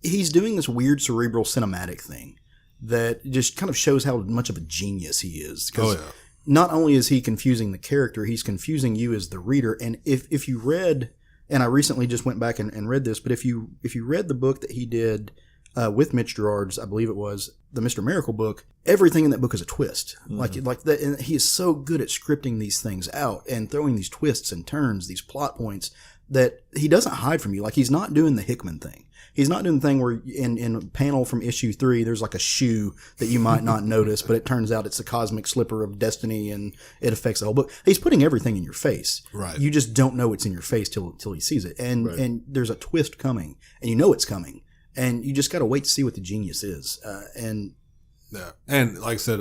He's doing this weird cerebral cinematic thing that just kind of shows how much of a genius he is. Because not only is he confusing the character, he's confusing you as the reader. And if you read, and I recently just went back and read this, but if you read the book that he did with Mitch Gerard's, I believe it was the Mr. Miracle book, everything in that book is a twist. Mm-hmm. Like that, and he is so good at scripting these things out and throwing these twists and turns, these plot points that he doesn't hide from you. Like, he's not doing the Hickman thing. He's not doing the thing where in a panel from issue 3, there's like a shoe that you might not notice, but it turns out it's a cosmic slipper of destiny and it affects the whole book. He's putting everything in your face. Right. You just don't know it's in your face till he sees it. And there's a twist coming, and you know it's coming. And you just got to wait to see what the genius is. And like I said,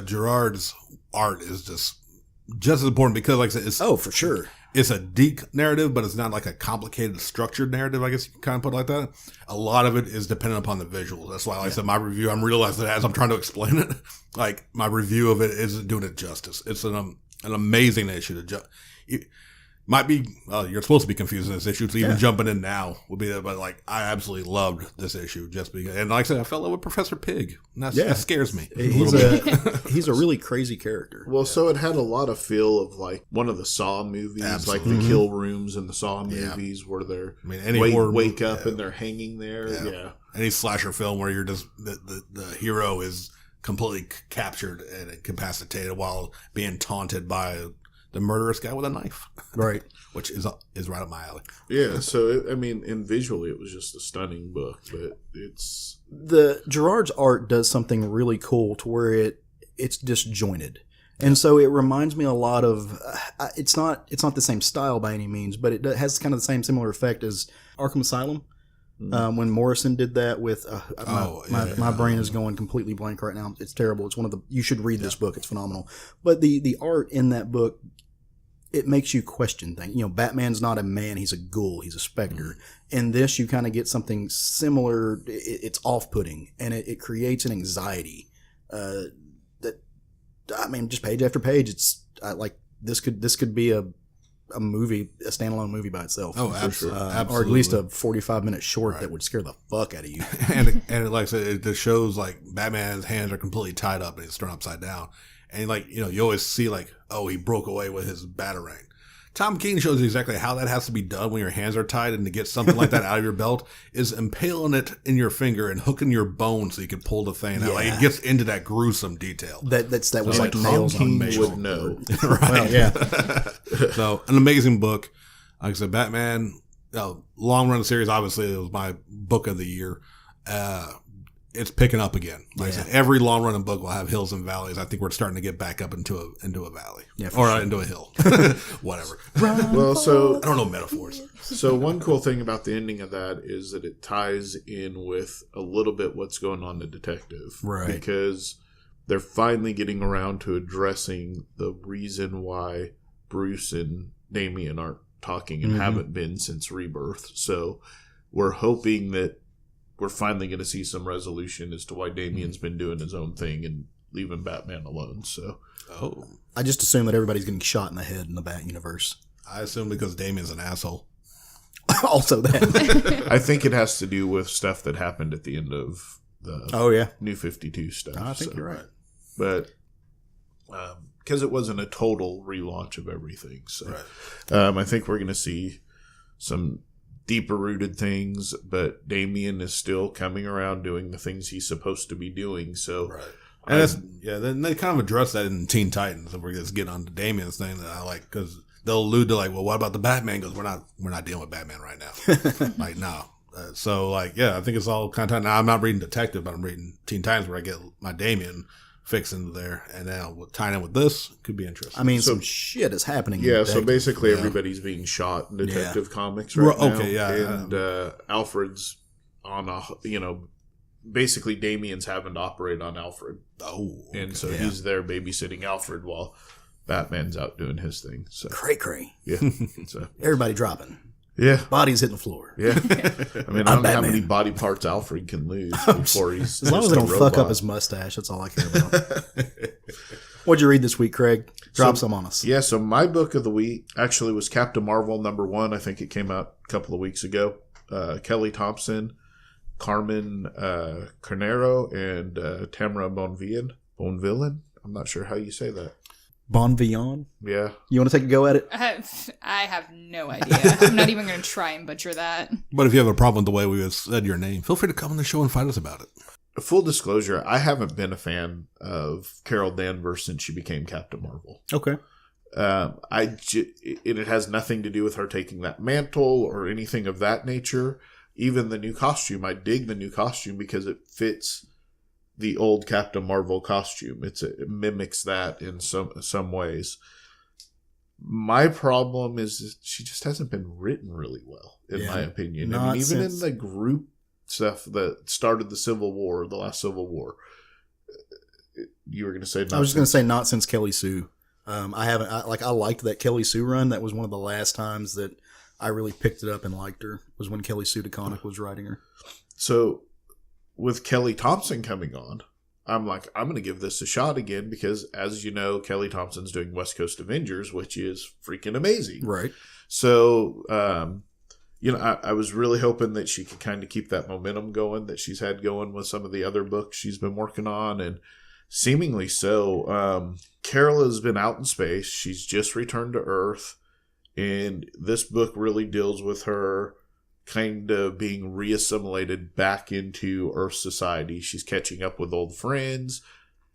Gerard's art is just as important, because, like I said, it's for sure. It's a deep narrative, but it's not like a complicated, structured narrative, I guess you can kind of put it like that. A lot of it is dependent upon the visuals. That's why, like I said, my review, I'm realizing that as I'm trying to explain it, like, my review of it isn't doing it justice. It's an amazing issue to might be, you're supposed to be confusing this issue, so even jumping in now would be there, but, like, I absolutely loved this issue just because, and like I said, I fell in love with Professor Pig. And that scares me. He's a really crazy character. Well, so it had a lot of feel of, like, one of the Saw movies, Absolutely. like the kill rooms in the Saw movies where they're wake up and they're hanging there. Yeah. Any slasher film where you're just, the hero is completely captured and incapacitated while being taunted by the murderous guy with a knife. Right. Which is right up my alley. Yeah, so, and visually it was just a stunning book, but it's... Gerard's art does something really cool to where it's disjointed. And so it reminds me a lot of... It's not the same style by any means, but it has kind of the same similar effect as Arkham Asylum. When Morrison did that with... my brain is going completely blank right now. It's terrible. It's one of the... You should read this book. It's phenomenal. But the art in that book it makes you question things. You know, Batman's not a man; he's a ghoul. He's a specter. In this, you kind of get something similar. It's off-putting, and it creates an anxiety that, I mean, just page after page. It's like this could be a movie, a standalone movie by itself. Oh, absolutely. Absolutely. Or at least a 45-minute short that would scare the fuck out of you. and like I said, it just shows like Batman's hands are completely tied up and he's thrown upside down. And like, you know, you always see like, oh, he broke away with his Batarang. Tom King shows you exactly how that has to be done when your hands are tied, and to get something like that out of your belt is impaling it in your finger and hooking your bone so you can pull the thing out. Like, it gets into that gruesome detail. That was like Tom nails on King nails. would know. Right. Well, yeah. So, an amazing book. Like I said, Batman, long run series, obviously, it was my book of the year. It's picking up again. Like I said, every long running book will have hills and valleys. I think we're starting to get back up into a valley. Yeah, or sure. into a hill. Whatever. Well, so I don't know metaphors. So one cool thing about the ending of that is that it ties in with a little bit what's going on in Detective. Right. Because they're finally getting around to addressing the reason why Bruce and Damian aren't talking and haven't been since Rebirth. So we're hoping that we're finally going to see some resolution as to why Damian's been doing his own thing and leaving Batman alone. So, I just assume that everybody's getting shot in the head in the Bat universe. I assume because Damian's an asshole. Also that. I think it has to do with stuff that happened at the end of the New 52 stuff. I think you're right. But because it wasn't a total relaunch of everything. So I think we're going to see some deeper rooted things, but Damian is still coming around doing the things he's supposed to be doing. So, and then they kind of address that in Teen Titans. And we're just getting on to Damian's thing that I like, because they'll allude to like, well, what about the Batman? Goes, we're not dealing with Batman right now. Like, no. So like, yeah, I think it's all kind of. Now I'm not reading Detective, but I'm reading Teen Titans where I get my Damian fixed into there, and now tying in with this could be interesting. I mean, some shit is happening. Yeah, so basically everybody's being shot in Detective Comics right now. Okay, yeah. And Alfred's on basically Damian's having to operate on Alfred. Oh. Okay. And so he's there babysitting Alfred while Batman's out doing his thing. So cray. Yeah. So everybody dropping. Yeah. Bodies hitting the floor. Yeah. I mean, I don't know how many body parts Alfred can lose before he's as long as they don't fuck up his mustache, that's all I care about. What'd you read this week, Craig? Drop some on us. Yeah, so my book of the week actually was Captain Marvel #1. I think it came out a couple of weeks ago. Kelly Thompson, Carmen Carnero, and Tamara Bonvillain. I'm not sure how you say that. Bonvillain? Yeah. You want to take a go at it? I have no idea. I'm not even going to try and butcher that. But if you have a problem with the way we said your name, feel free to come on the show and fight us about it. Full disclosure, I haven't been a fan of Carol Danvers since she became Captain Marvel. Okay. It has nothing to do with her taking that mantle or anything of that nature. Even the new costume, I dig the new costume because it fits the old Captain Marvel costume. It mimics that in some ways. My problem is she just hasn't been written really well, in my opinion. I mean, even in the group stuff that started the Civil War, the last Civil War. You were going to say? I was just going to say not since Kelly Sue. I liked that Kelly Sue run. That was one of the last times that I really picked it up and liked her. Was when Kelly Sue DeConnick was writing her. So, with Kelly Thompson coming on, I'm like, I'm going to give this a shot again because, as you know, Kelly Thompson's doing West Coast Avengers, which is freaking amazing. Right. So, I was really hoping that she could kind of keep that momentum going that she's had going with some of the other books she's been working on, and seemingly so. Carol has been out in space. She's just returned to Earth, and this book really deals with her kind of being reassimilated back into Earth society. She's catching up with old friends,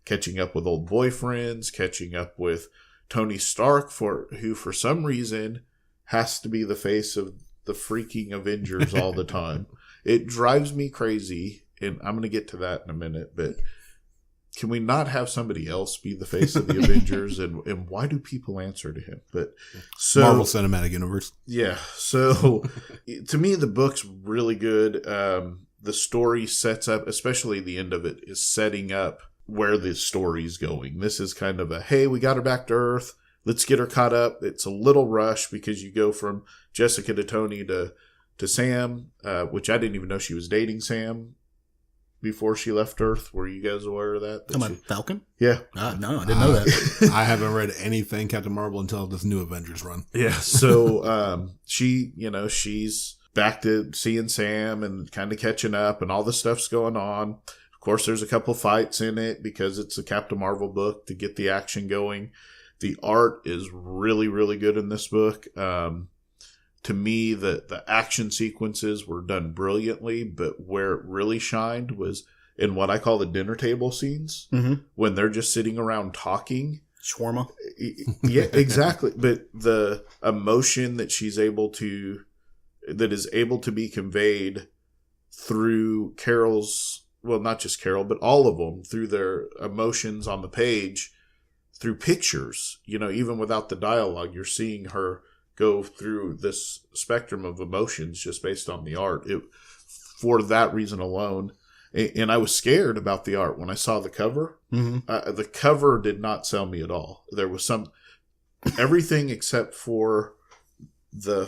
catching up with old boyfriends, catching up with Tony Stark, who for some reason has to be the face of the freaking Avengers all the time. It drives me crazy, and I'm going to get to that in a minute, but can we not have somebody else be the face of the Avengers? And why do people answer to him? But so Marvel Cinematic Universe. Yeah. So to me, the book's really good. The story sets up, especially the end of it, is setting up where the story's going. This is kind of a, hey, we got her back to Earth. let's get her caught up. It's a little rush because you go from Jessica to Tony to Sam, which I didn't even know she was dating Sam before she left Earth. Were you guys aware of that? Come on, Falcon? Yeah. No, I didn't know that. I haven't read anything Captain Marvel until this new Avengers run. Yeah. So she's back to seeing Sam and kind of catching up, and all this stuff's going on. Of course, there's a couple fights in it because it's a Captain Marvel book to get the action going. The art is really, really good in this book. To me, the action sequences were done brilliantly, but where it really shined was in what I call the dinner table scenes, when they're just sitting around talking. Shawarma. Yeah, exactly. But the emotion that that is able to be conveyed through Carol's, well, not just Carol, but all of them, through their emotions on the page, through pictures, even without the dialogue, you're seeing her go through this spectrum of emotions just based on the art. For that reason alone. And I was scared about the art when I saw the cover. The cover did not sell me at all. There was everything except for the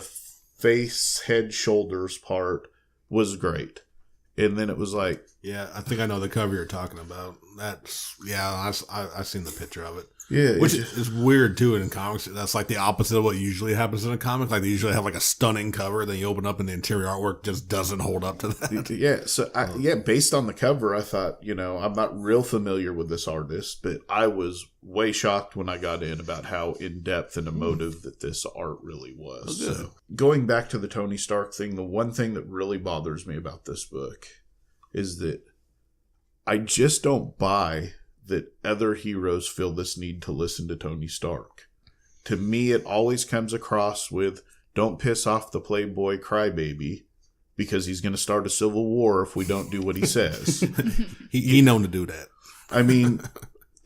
face, head, shoulders part was great. And then it was like, yeah, I think I know the cover you're talking about. I've seen the picture of it. Yeah, which is weird too in comics. That's like the opposite of what usually happens in a comic. Like they usually have like a stunning cover, then you open up and the interior artwork just doesn't hold up to that. Yeah, so based on the cover, I thought, I'm not real familiar with this artist, but I was way shocked when I got in about how in depth and emotive that this art really was. Oh, so going back to the Tony Stark thing, the one thing that really bothers me about this book is that I just don't buy that other heroes feel this need to listen to Tony Stark. To me, it always comes across with, don't piss off the playboy crybaby because he's going to start a civil war if we don't do what he says. he known to do that. I mean,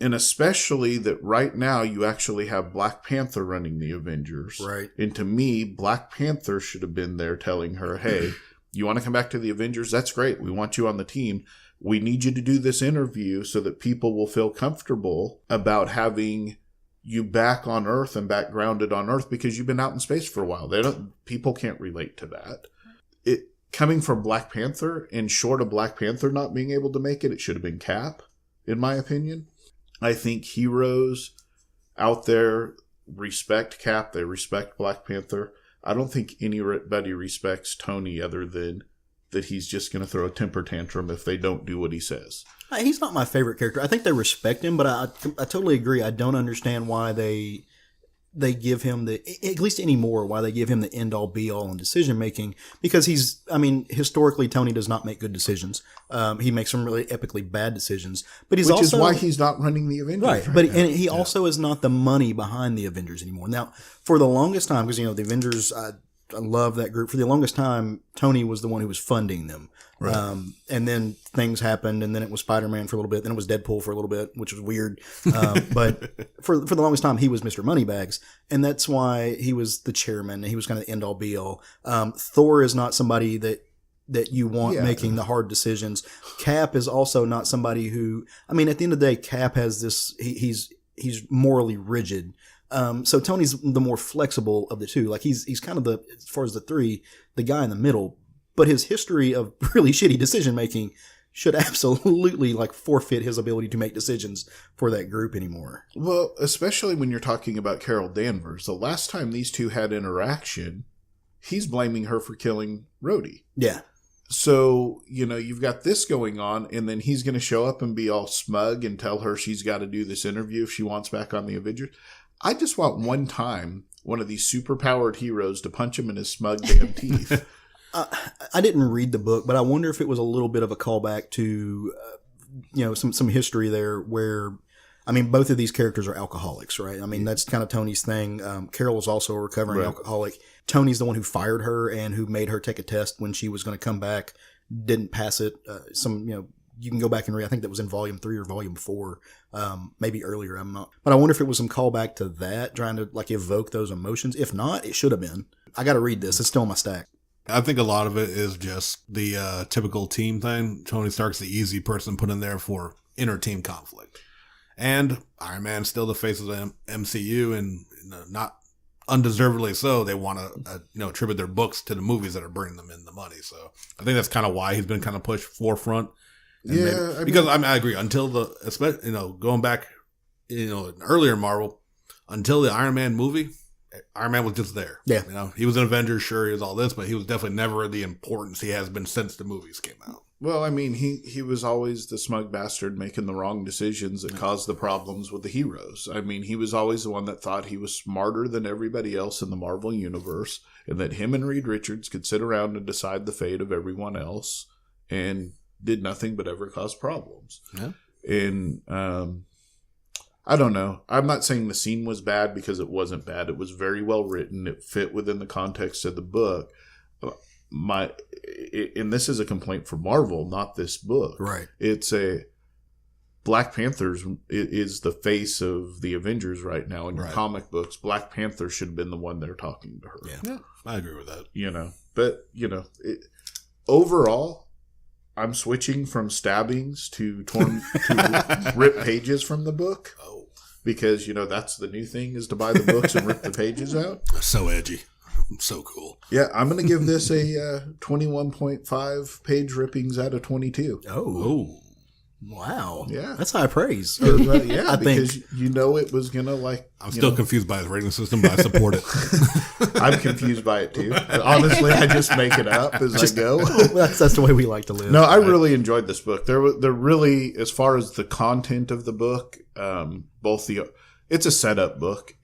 and especially that right now you actually have Black Panther running the Avengers. Right. And to me, Black Panther should have been there telling her, hey, you want to come back to the Avengers? That's great. We want you on the team. We need you to do this interview so that people will feel comfortable about having you back on Earth and back grounded on Earth because you've been out in space for a while. People can't relate to that. It coming from Black Panther, and short of Black Panther not being able to make it should have been Cap, in my opinion. I think heroes out there respect Cap. They respect Black Panther. I don't think anybody respects Tony other than that he's just going to throw a temper tantrum if they don't do what he says. He's not my favorite character. I think they respect him, but I totally agree. I don't understand why they give him at least anymore, why they give him the end all be all in decision making, because historically Tony does not make good decisions. He makes some really epically bad decisions, but which is why he's not running the Avengers. Right. But and he also is not the money behind the Avengers anymore. Now, for the longest time, because the Avengers, I love that group. For the longest time, Tony was the one who was funding them. Right. And then things happened, and then it was Spider-Man for a little bit, then it was Deadpool for a little bit, which was weird. But for the longest time, he was Mr. Moneybags, and that's why he was the chairman. He was kind of the end-all, be-all. Thor is not somebody that you want making the hard decisions. Cap is also not somebody who, at the end of the day, Cap has this, he's morally rigid. So Tony's the more flexible of the two. Like he's kind of as far as the three, the guy in the middle, but his history of really shitty decision making should absolutely forfeit his ability to make decisions for that group anymore. Well, especially when you're talking about Carol Danvers. The last time these two had interaction, he's blaming her for killing Rhodey. Yeah. So, you've got this going on, and then he's going to show up and be all smug and tell her she's got to do this interview if she wants back on the Avengers. I just want one time one of these superpowered heroes to punch him in his smug damn teeth. I didn't read the book, but I wonder if it was a little bit of a callback to, some history there where, both of these characters are alcoholics, right? That's kind of Tony's thing. Carol is also a recovering alcoholic. Tony's the one who fired her and who made her take a test when she was going to come back, didn't pass it. You can go back and read. I think that was in volume 3 or volume 4, maybe earlier. I'm not, but I wonder if it was some callback to that, trying to evoke those emotions. If not, it should have been. I got to read this. It's still in my stack. I think a lot of it is just the typical team thing. Tony Stark's the easy person put in there for inner team conflict. And Iron Man's still the face of the MCU, and not undeservedly so. They want to attribute their books to the movies that are bringing them in the money. So I think that's kind of why he's been kind of pushed forefront. And because I agree, until going back, in earlier Marvel, until the Iron Man movie, Iron Man was just there. Yeah. He was an Avenger, sure, he was all this, but he was definitely never the importance he has been since the movies came out. Well, I mean, he was always the smug bastard making the wrong decisions that caused the problems with the heroes. I mean, he was always the one that thought he was smarter than everybody else in the Marvel Universe, and that him and Reed Richards could sit around and decide the fate of everyone else, and did nothing but ever cause problems. Yeah. And I don't know. I'm not saying the scene was bad, because it wasn't bad. It was very well written. It fit within the context of the book. And this is a complaint for Marvel, not this book. Right. It's Black Panther is the face of the Avengers right now in your comic books. Black Panther should have been the one there talking to her. Yeah, I agree with that. But overall, I'm switching from stabbings to rip pages from the book. Oh, because that's the new thing, is to buy the books and rip the pages out. So edgy. So cool. Yeah, I'm going to give this a 21.5 page rippings out of 22. Oh. Wow. Yeah. That's high praise. Yeah, I because think. it was going to I'm still confused by his rating system, but I support it. I'm confused by it too. Honestly, I just make it up as I go. That's the way we like to live. No, I really enjoyed this book. They're really, as far as the content of the book, it's a setup book.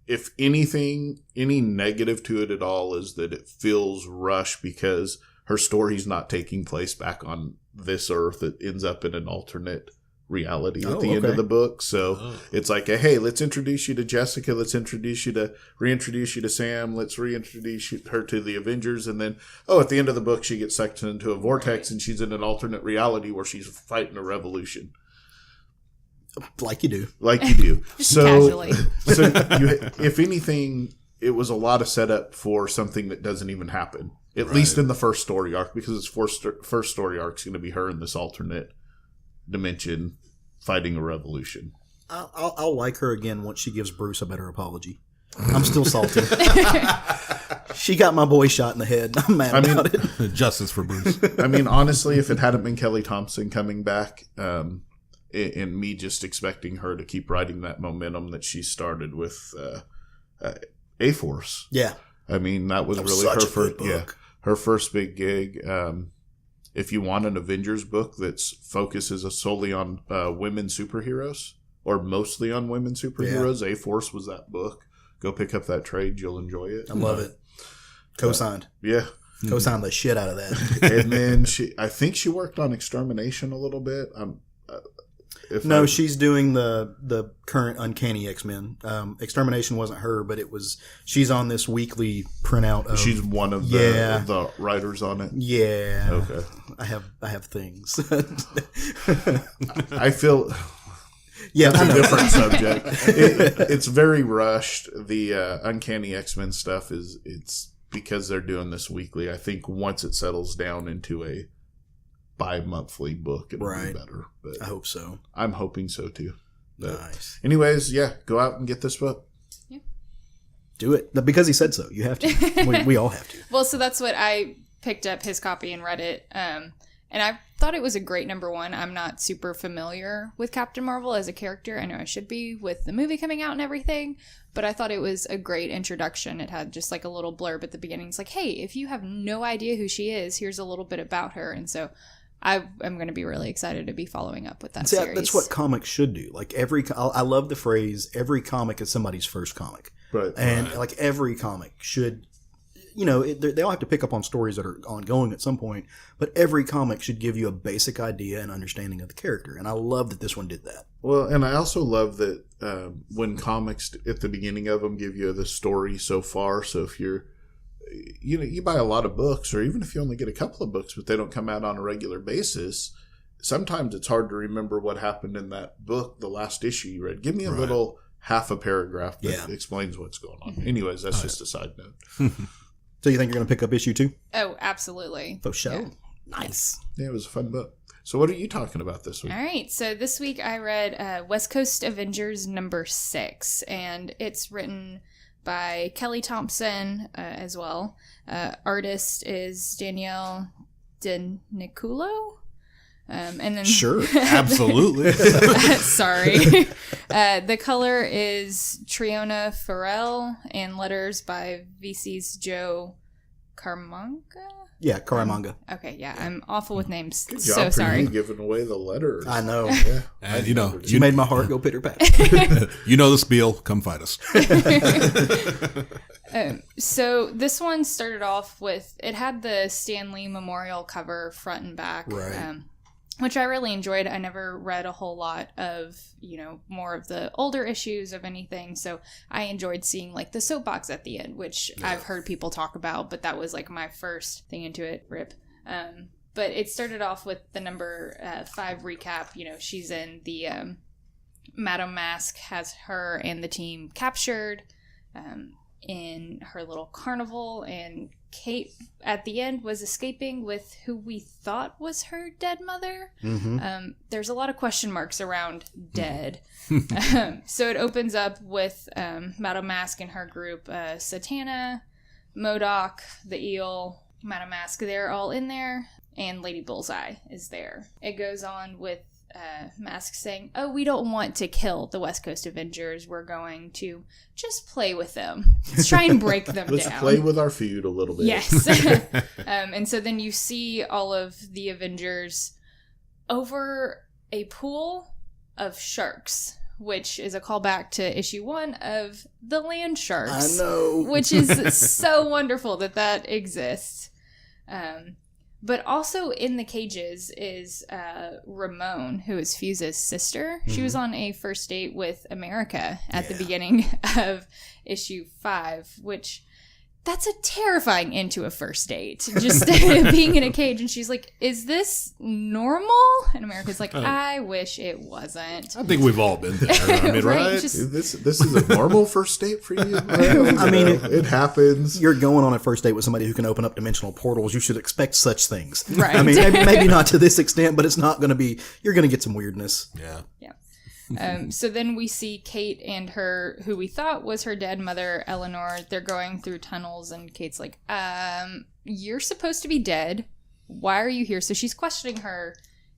If anything, any negative to it at all is that it feels rushed, because her story's not taking place back on this Earth. It ends up in an alternate reality at the end of the book. So it's like, hey, let's introduce you to Jessica. Let's reintroduce you to Sam. Let's reintroduce her to the Avengers. And then, at the end of the book, she gets sucked into a vortex and she's in an alternate reality where she's fighting a revolution. Like you do. Casually. If anything, it was a lot of setup for something that doesn't even happen. At least in the first story arc, because its first story arc is going to be her in this alternate dimension fighting a revolution. I'll like her again once she gives Bruce a better apology. I'm still salty. She got my boy shot in the head. I'm mad about it. Justice for Bruce. I mean, honestly, if it hadn't been Kelly Thompson coming back, and me just expecting her to keep riding that momentum that she started with A-Force. Yeah. I mean, that was really her first big gig. If you want an Avengers book that focuses solely on women superheroes, or mostly on women superheroes, A-Force was that book. Go pick up that trade. You'll enjoy it. I love it. Co-signed. Yeah. Co-signed the shit out of that. And then I think she worked on Extermination a little bit. She's doing the current Uncanny X-Men. Extermination wasn't her, but she's on this weekly printout. She's one of the writers on it. Yeah. Okay. I have things. I feel. Yeah, that's a different subject. It's very rushed. The Uncanny X-Men stuff it's because they're doing this weekly. I think once it settles down into a bi-monthly book, it'll be better. But I hope so. I'm hoping so too. But nice. Anyways, go out and get this book. Yeah. Do it. Because he said so. You have to. We all have to. Well, so that's what I picked up his copy and read it. And I thought it was a great number one. I'm not super familiar with Captain Marvel as a character. I know I should be with the movie coming out and everything, but I thought it was a great introduction. It had just like a little blurb at the beginning. It's like, hey, if you have no idea who she is, here's a little bit about her. And so I am going to be really excited to be following up with that series. That's what comics should do. Like I love the phrase, every comic is somebody's first comic. Right. And like every comic should, they all have to pick up on stories that are ongoing at some point, but every comic should give you a basic idea and understanding of the character. And I love that this one did that. Well, and I also love that when comics at the beginning of them give you the story so far. So if you're, you buy a lot of books, or even if you only get a couple of books, but they don't come out on a regular basis, sometimes it's hard to remember what happened in that book, the last issue you read. Give me a little half a paragraph that explains what's going on. Mm-hmm. Anyways, that's just a side note. So you think you're going to pick up issue 2? Oh, absolutely. For sure. Yeah. Nice. Yeah, it was a fun book. So what are you talking about this week? All right, so this week I read West Coast Avengers number 6, and it's written by Kelly Thompson as well. Artist is Danielle Nikoli. And then Sure. Absolutely. sorry. The color is Triona Farrell, and letters by VC's Joe Caramanga. Yeah, Caramanga. Okay, yeah, I'm awful with names. Good So job for sorry. you giving away the letters. I know. Yeah. And You made my heart go pitter pat. you know the spiel. Come fight us. So this one started off with, it had the Stan Lee Memorial cover front and back, Right. Which I really enjoyed. I never read a whole lot of, more of the older issues of anything, so I enjoyed seeing like the soapbox at the end, which I've heard people talk about, but that was like my first thing into it. Rip. But it started off with the number 5 recap. She's in the Madame Mask has her and the team captured in her little carnival, and Kate at the end was escaping with who we thought was her dead mother. Mm-hmm. There's a lot of question marks around dead. So it opens up with Madame Mask and her group, Satana, MODOK, the Eel, Madame Mask, they're all in there, and Lady Bullseye is there. It goes on with Mask saying, "Oh, we don't want to kill the West Coast Avengers. We're going to just play with them. Let's try and break them Let's down. play with our feud a little bit." Yes. And so then you see all of the Avengers over a pool of sharks, which is a callback to issue 1 of The Land Sharks. I know. Which is so wonderful that exists. But also in the cages is Ramon, who is Fuse's sister. She was on a first date with America at the beginning of issue 5, which that's a terrifying end to a first date. Just being in a cage, and she's like, "Is this normal?" And America's like, "I wish it wasn't." I think we've all been there. I mean, Right, right? just- This is a normal first date for you? Well, I mean, it happens. You're going on a first date with somebody who can open up dimensional portals. You should expect such things. Right. I mean, maybe not to this extent, but it's not going to be. You're going to get some weirdness. Yeah. So then we see Kate and her, who we thought was her dead mother, Eleanor. They're going through tunnels, and Kate's like, "You're supposed to be dead. Why are you here?" So she's questioning her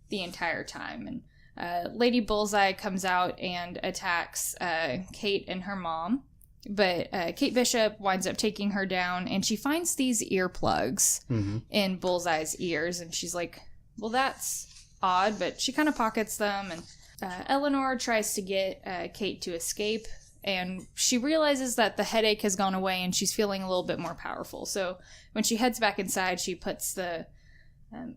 the entire time. And Lady Bullseye comes out and attacks Kate and her mom. But Kate Bishop winds up taking her down, and she finds these earplugs in Bullseye's ears. And she's like, "Well, that's odd," but she kind of pockets them, and Eleanor tries to get Kate to escape, and she realizes that the headache has gone away and she's feeling a little bit more powerful. So when she heads back inside, she puts the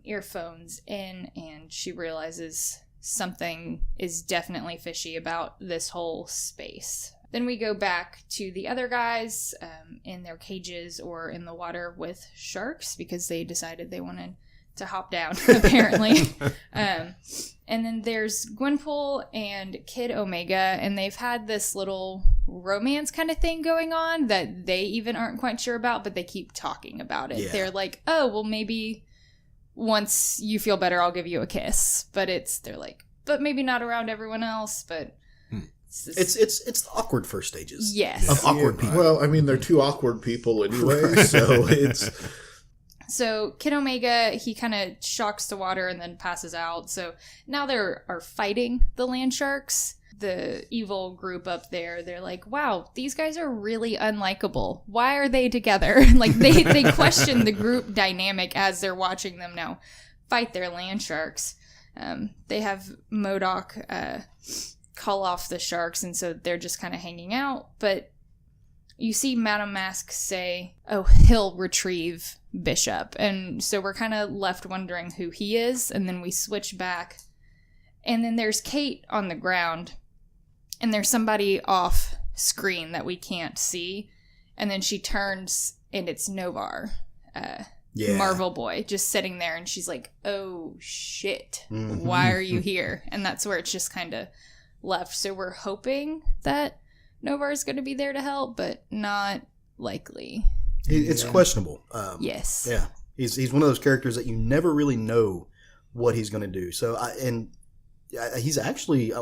earphones in, and she realizes something is definitely fishy about this whole space. Then we go back to the other guys in their cages or in the water with sharks, because they decided they wanted to hop down, apparently. And then there's Gwenpool and Kid Omega, and they've had this little romance kind of thing going on that they even aren't quite sure about, but they keep talking about it. Yeah. They're like, "Oh, well, maybe once you feel better, I'll give you a kiss." But they're like, "But maybe not around everyone else." But It's the awkward first stages. yes. Of awkward people. Well, I mean, they're two awkward people anyway, so it's... So Kid Omega, he kind of shocks the water and then passes out. So now they are fighting the land sharks. The evil group up there, they're like, "Wow, these guys are really unlikable. Why are they together?" Like they question the group dynamic as they're watching them now fight their land sharks. They have MODOK call off the sharks, and so they're just kind of hanging out. But you see Madame Mask say, "Oh, he'll retrieve Bishop." And so we're kind of left wondering who he is, and then we switch back. And then there's Kate on the ground, and there's somebody off screen that we can't see. And then she turns, and it's Novar, Marvel Boy, just sitting there, and she's like, "Oh, shit. Why are you here?" And that's where it's just kind of left. So we're hoping that Novar is going to be there to help, but not likely. It's questionable. Yes. Yeah. He's one of those characters that you never really know what he's going to do. So, he's actually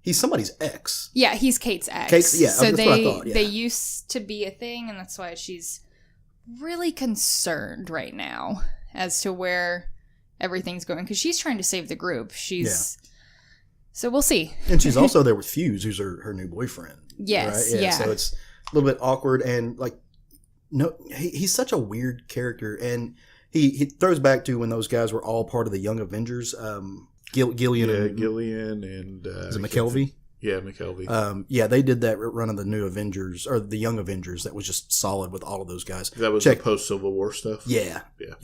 he's somebody's ex. Yeah, he's Kate's ex. So that's what I thought. Yeah. They used to be a thing, and that's why she's really concerned right now as to where everything's going, because she's trying to save the group. So we'll see. And she's also there with Fuse, who's her new boyfriend. Yes, right? yeah. So it's a little bit awkward, and like, no, he's such a weird character, and he throws back to when those guys were all part of the Young Avengers. Gillian and is it McKelvey? Yeah, McKelvey. They did that run of the New Avengers or the Young Avengers that was just solid with all of those guys. That was the post Civil War stuff. Yeah.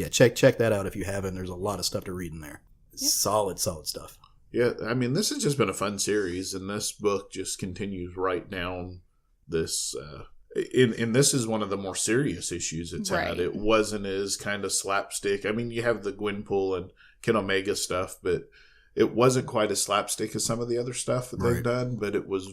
Check that out if you haven't. There's a lot of stuff to read in there. Yeah. Solid stuff. Yeah, I mean, this has just been a fun series, and this book just continues right down this. And this is one of the more serious issues it's had. It wasn't as kind of slapstick. I mean, you have the Gwenpool and Ken Omega stuff, but it wasn't quite as slapstick as some of the other stuff that they've done. But it was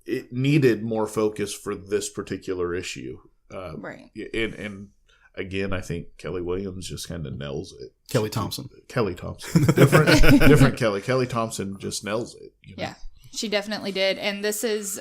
it needed more focus for this particular issue. And again, I think Kelly Williams just kind of nails it. Kelly Thompson. Different Kelly. Kelly Thompson just nails it. You know? Yeah, she definitely did. And this is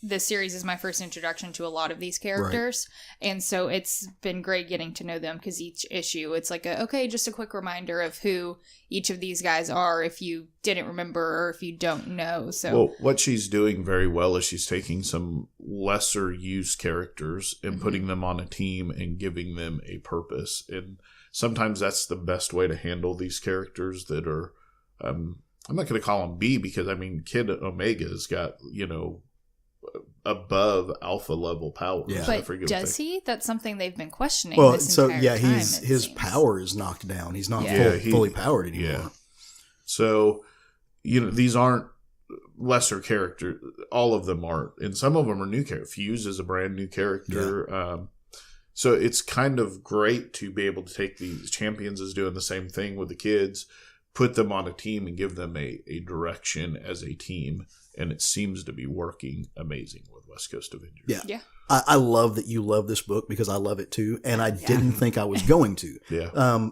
this series is my first introduction to a lot of these characters. Right. And so it's been great getting to know them, because each issue, it's like, just a quick reminder of who each of these guys are if you didn't remember or if you don't know. So, well, what she's doing very well is she's taking some lesser used characters and putting them on a team and giving them a purpose. And sometimes that's the best way to handle these characters that are, I'm not going to call them B, because I mean, Kid Omega's got, above alpha level powers. Yeah. But does he? That's something they've been questioning. Well, this entire time, his power is knocked down. He's not fully powered anymore. Yeah. So, these aren't lesser characters. All of them aren't, and some of them are new characters. Fuse is a brand new character. Yeah. So it's kind of great to be able to take these Champions is doing the same thing with the kids, put them on a team and give them a direction as a team. And it seems to be working amazing with West Coast Avengers. Yeah. I love that you love this book, because I love it too, and I didn't think I was going to.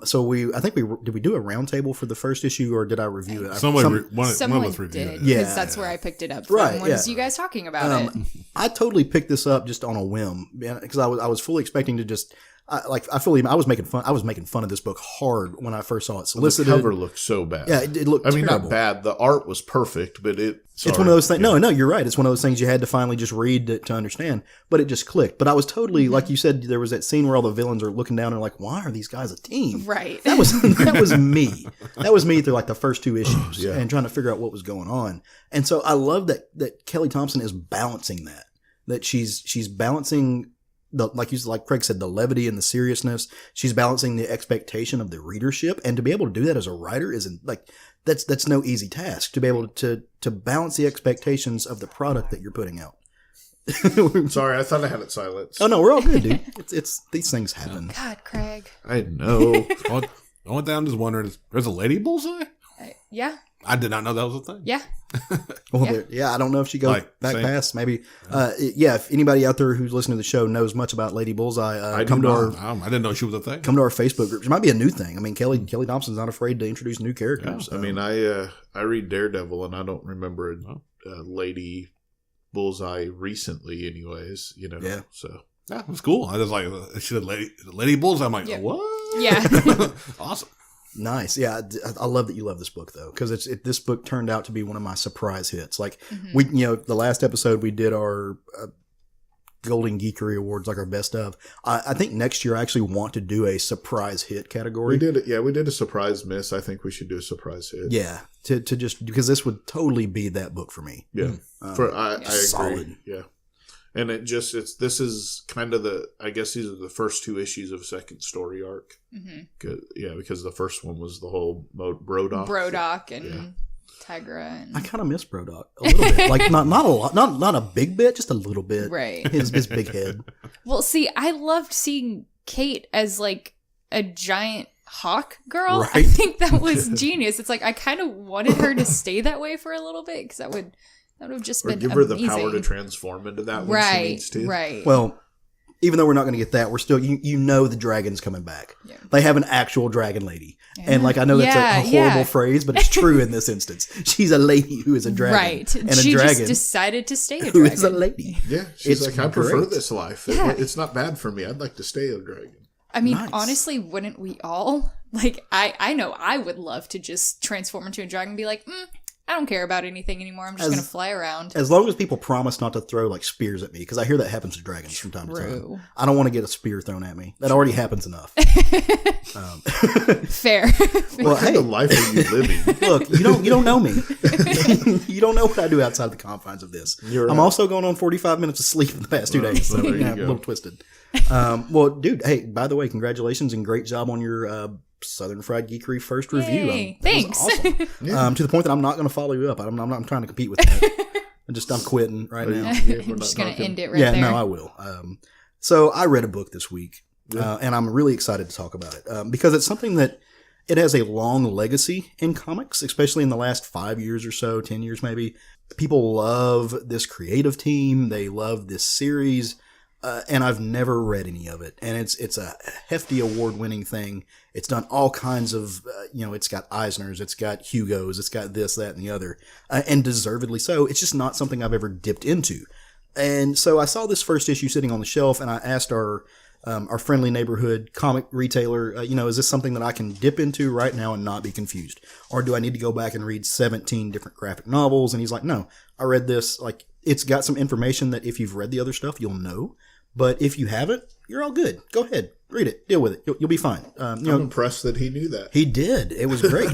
So I think did we do a roundtable for the first issue, or did I review it? Someone was reviewing it. Because that's where I picked it up from. Was you guys talking about it? I totally picked this up just on a whim, because I was fully expecting to just. I was making fun of this book hard when I first saw it solicited. The cover looked so bad. Yeah, it looked terrible. Not bad. The art was perfect, but it's one of those things. No, you're right. It's one of those things you had to finally just read to understand, but it just clicked. But I was totally, like you said, there was that scene where all the villains are looking down and like, why are these guys a team? Right. That was me. That was me through like the first two issues and trying to figure out what was going on. And so I love that Kelly Thompson is balancing that she's balancing like Craig said, the levity and the seriousness. She's balancing the expectation of the readership, and to be able to do that as a writer isn't like that's no easy task. To be able to balance the expectations of the product that you're putting out. Sorry, I thought I had it silenced. Oh no, we're all good, dude. It's these things happen. God, Craig. I know. The only thing I'm just wondering is, there's a lady bullseye? Yeah. I did not know that was a thing. Yeah. I don't know if she goes back past maybe. If anybody out there who's listening to the show knows much about Lady Bullseye, I didn't know she was a thing. Come to our Facebook group. It might be a new thing. I mean, Kelly Thompson's not afraid to introduce new characters. Yeah. I mean, I read Daredevil, and I don't remember a Lady Bullseye recently, anyways. Yeah. So yeah, it was cool. I was like, she said Lady Bullseye. I'm like, what? Yeah. Awesome. Nice. Yeah. I love that you love this book though, because this book turned out to be one of my surprise hits. Like we, the last episode we did our Golden Geekery Awards, like our best of. I think next year I actually want to do a surprise hit category. We did it. Yeah, we did a surprise miss. I think we should do a surprise hit. Yeah. To just, because this would totally be that book for me. Yeah. I agree. Solid. Yeah. And this is kind of I guess these are the first two issues of second story arc. Mm-hmm. Because the first one was the whole Brodok and Tigra. And... I kind of miss Brodok a little bit. Like not a lot, not a big bit, just a little bit. Right. His big head. Well, see, I loved seeing Kate as like a giant hawk girl. Right? I think that was genius. It's like I kind of wanted her to stay that way for a little bit, because that would have just been give amazing. her the power to transform into that when she needs to. Right. Well, even though we're not going to get that, we're still, you know the dragon's coming back. Yeah. They have an actual dragon lady. Yeah. And like, I know that's a horrible phrase, but it's true in this instance. She's a lady who is a dragon. Right. And she a dragon just decided to stay a dragon. Who is a lady. Yeah. She's like, I prefer this life. Yeah. It's not bad for me. I'd like to stay a dragon. I mean, honestly, wouldn't we all? Like, I know I would love to just transform into a dragon and be like, I don't care about anything anymore. I'm just going to fly around. As long as people promise not to throw like spears at me, because I hear that happens to dragons from time to time. I don't want to get a spear thrown at me. That already happens enough. Fair. Well, what kind of life are you living? Look, you don't know me. You don't know what I do outside the confines of this. I'm also going on 45 minutes of sleep in the past 2 days, so I'm a little twisted. Well, dude, hey, by the way, congratulations and great job on your Southern Fried Geekery first review. Thanks. Awesome. To the point that I'm not going to follow you up. I'm not trying to compete with that. I'm quitting right now. I'm just going to end it right there. Yeah, no, I will. So I read a book this week, and I'm really excited to talk about it because it's something that it has a long legacy in comics, especially in the last 5 years or so, 10 years maybe. People love this creative team. They love this series. And I've never read any of it. And it's a hefty award-winning thing. It's done all kinds of, it's got Eisners, it's got Hugos, it's got this, that, and the other. And deservedly so. It's just not something I've ever dipped into. And so I saw this first issue sitting on the shelf, and I asked our friendly neighborhood comic retailer, is this something that I can dip into right now and not be confused? Or do I need to go back and read 17 different graphic novels? And he's like, no, I read this. Like, it's got some information that if you've read the other stuff, you'll know. But if you haven't, you're all good. Go ahead. Read it. Deal with it. You'll be fine. I'm impressed that he knew that. He did. It was great.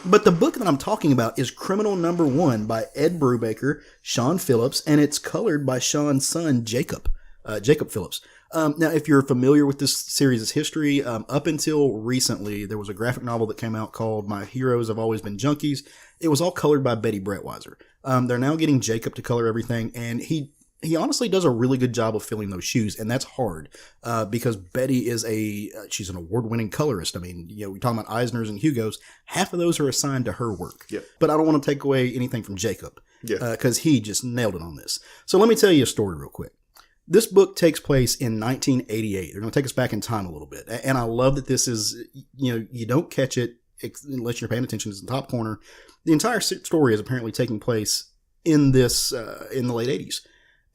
But the book that I'm talking about is Criminal Number 1 by Ed Brubaker, Sean Phillips, and it's colored by Sean's son, Jacob Phillips. Now, if you're familiar with this series' history, up until recently, there was a graphic novel that came out called My Heroes Have Always Been Junkies. It was all colored by Betty Brettweiser. They're now getting Jacob to color everything, and he honestly does a really good job of filling those shoes, and that's hard because Betty is she's an award-winning colorist. I mean, we're talking about Eisners and Hugos. Half of those are assigned to her work. Yep. But I don't want to take away anything from Jacob because he just nailed it on this. So let me tell you a story real quick. This book takes place in 1988. They're going to take us back in time a little bit. And I love that this is, you don't catch it unless you're paying attention. It's in the top corner. The entire story is apparently taking place in this, in the late 80s.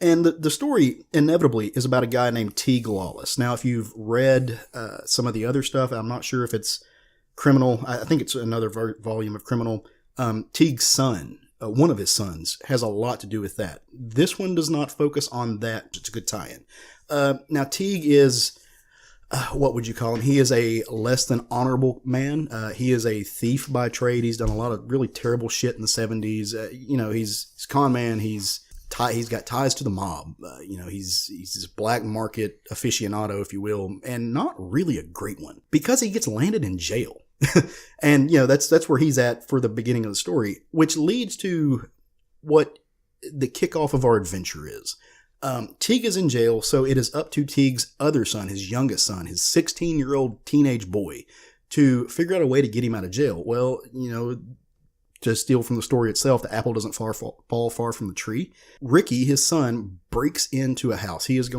And the story, inevitably, is about a guy named Teague Lawless. Now, if you've read some of the other stuff, I'm not sure if it's Criminal. I think it's another volume of Criminal. Teague's son, one of his sons, has a lot to do with that. This one does not focus on that. It's a good tie-in. Now, Teague is, what would you call him? He is a less than honorable man. He is a thief by trade. He's done a lot of really terrible shit in the 70s. He's a con man. He's got ties to the mob. He's this black market aficionado, if you will, and not really a great one because he gets landed in jail. And, that's where he's at for the beginning of the story, which leads to what the kickoff of our adventure is. Teague is in jail, so it is up to Teague's other son, his youngest son, his 16-year-old teenage boy, to figure out a way to get him out of jail. Well, to steal from the story itself, the apple doesn't fall far from the tree. Ricky, his son, breaks into a house. He's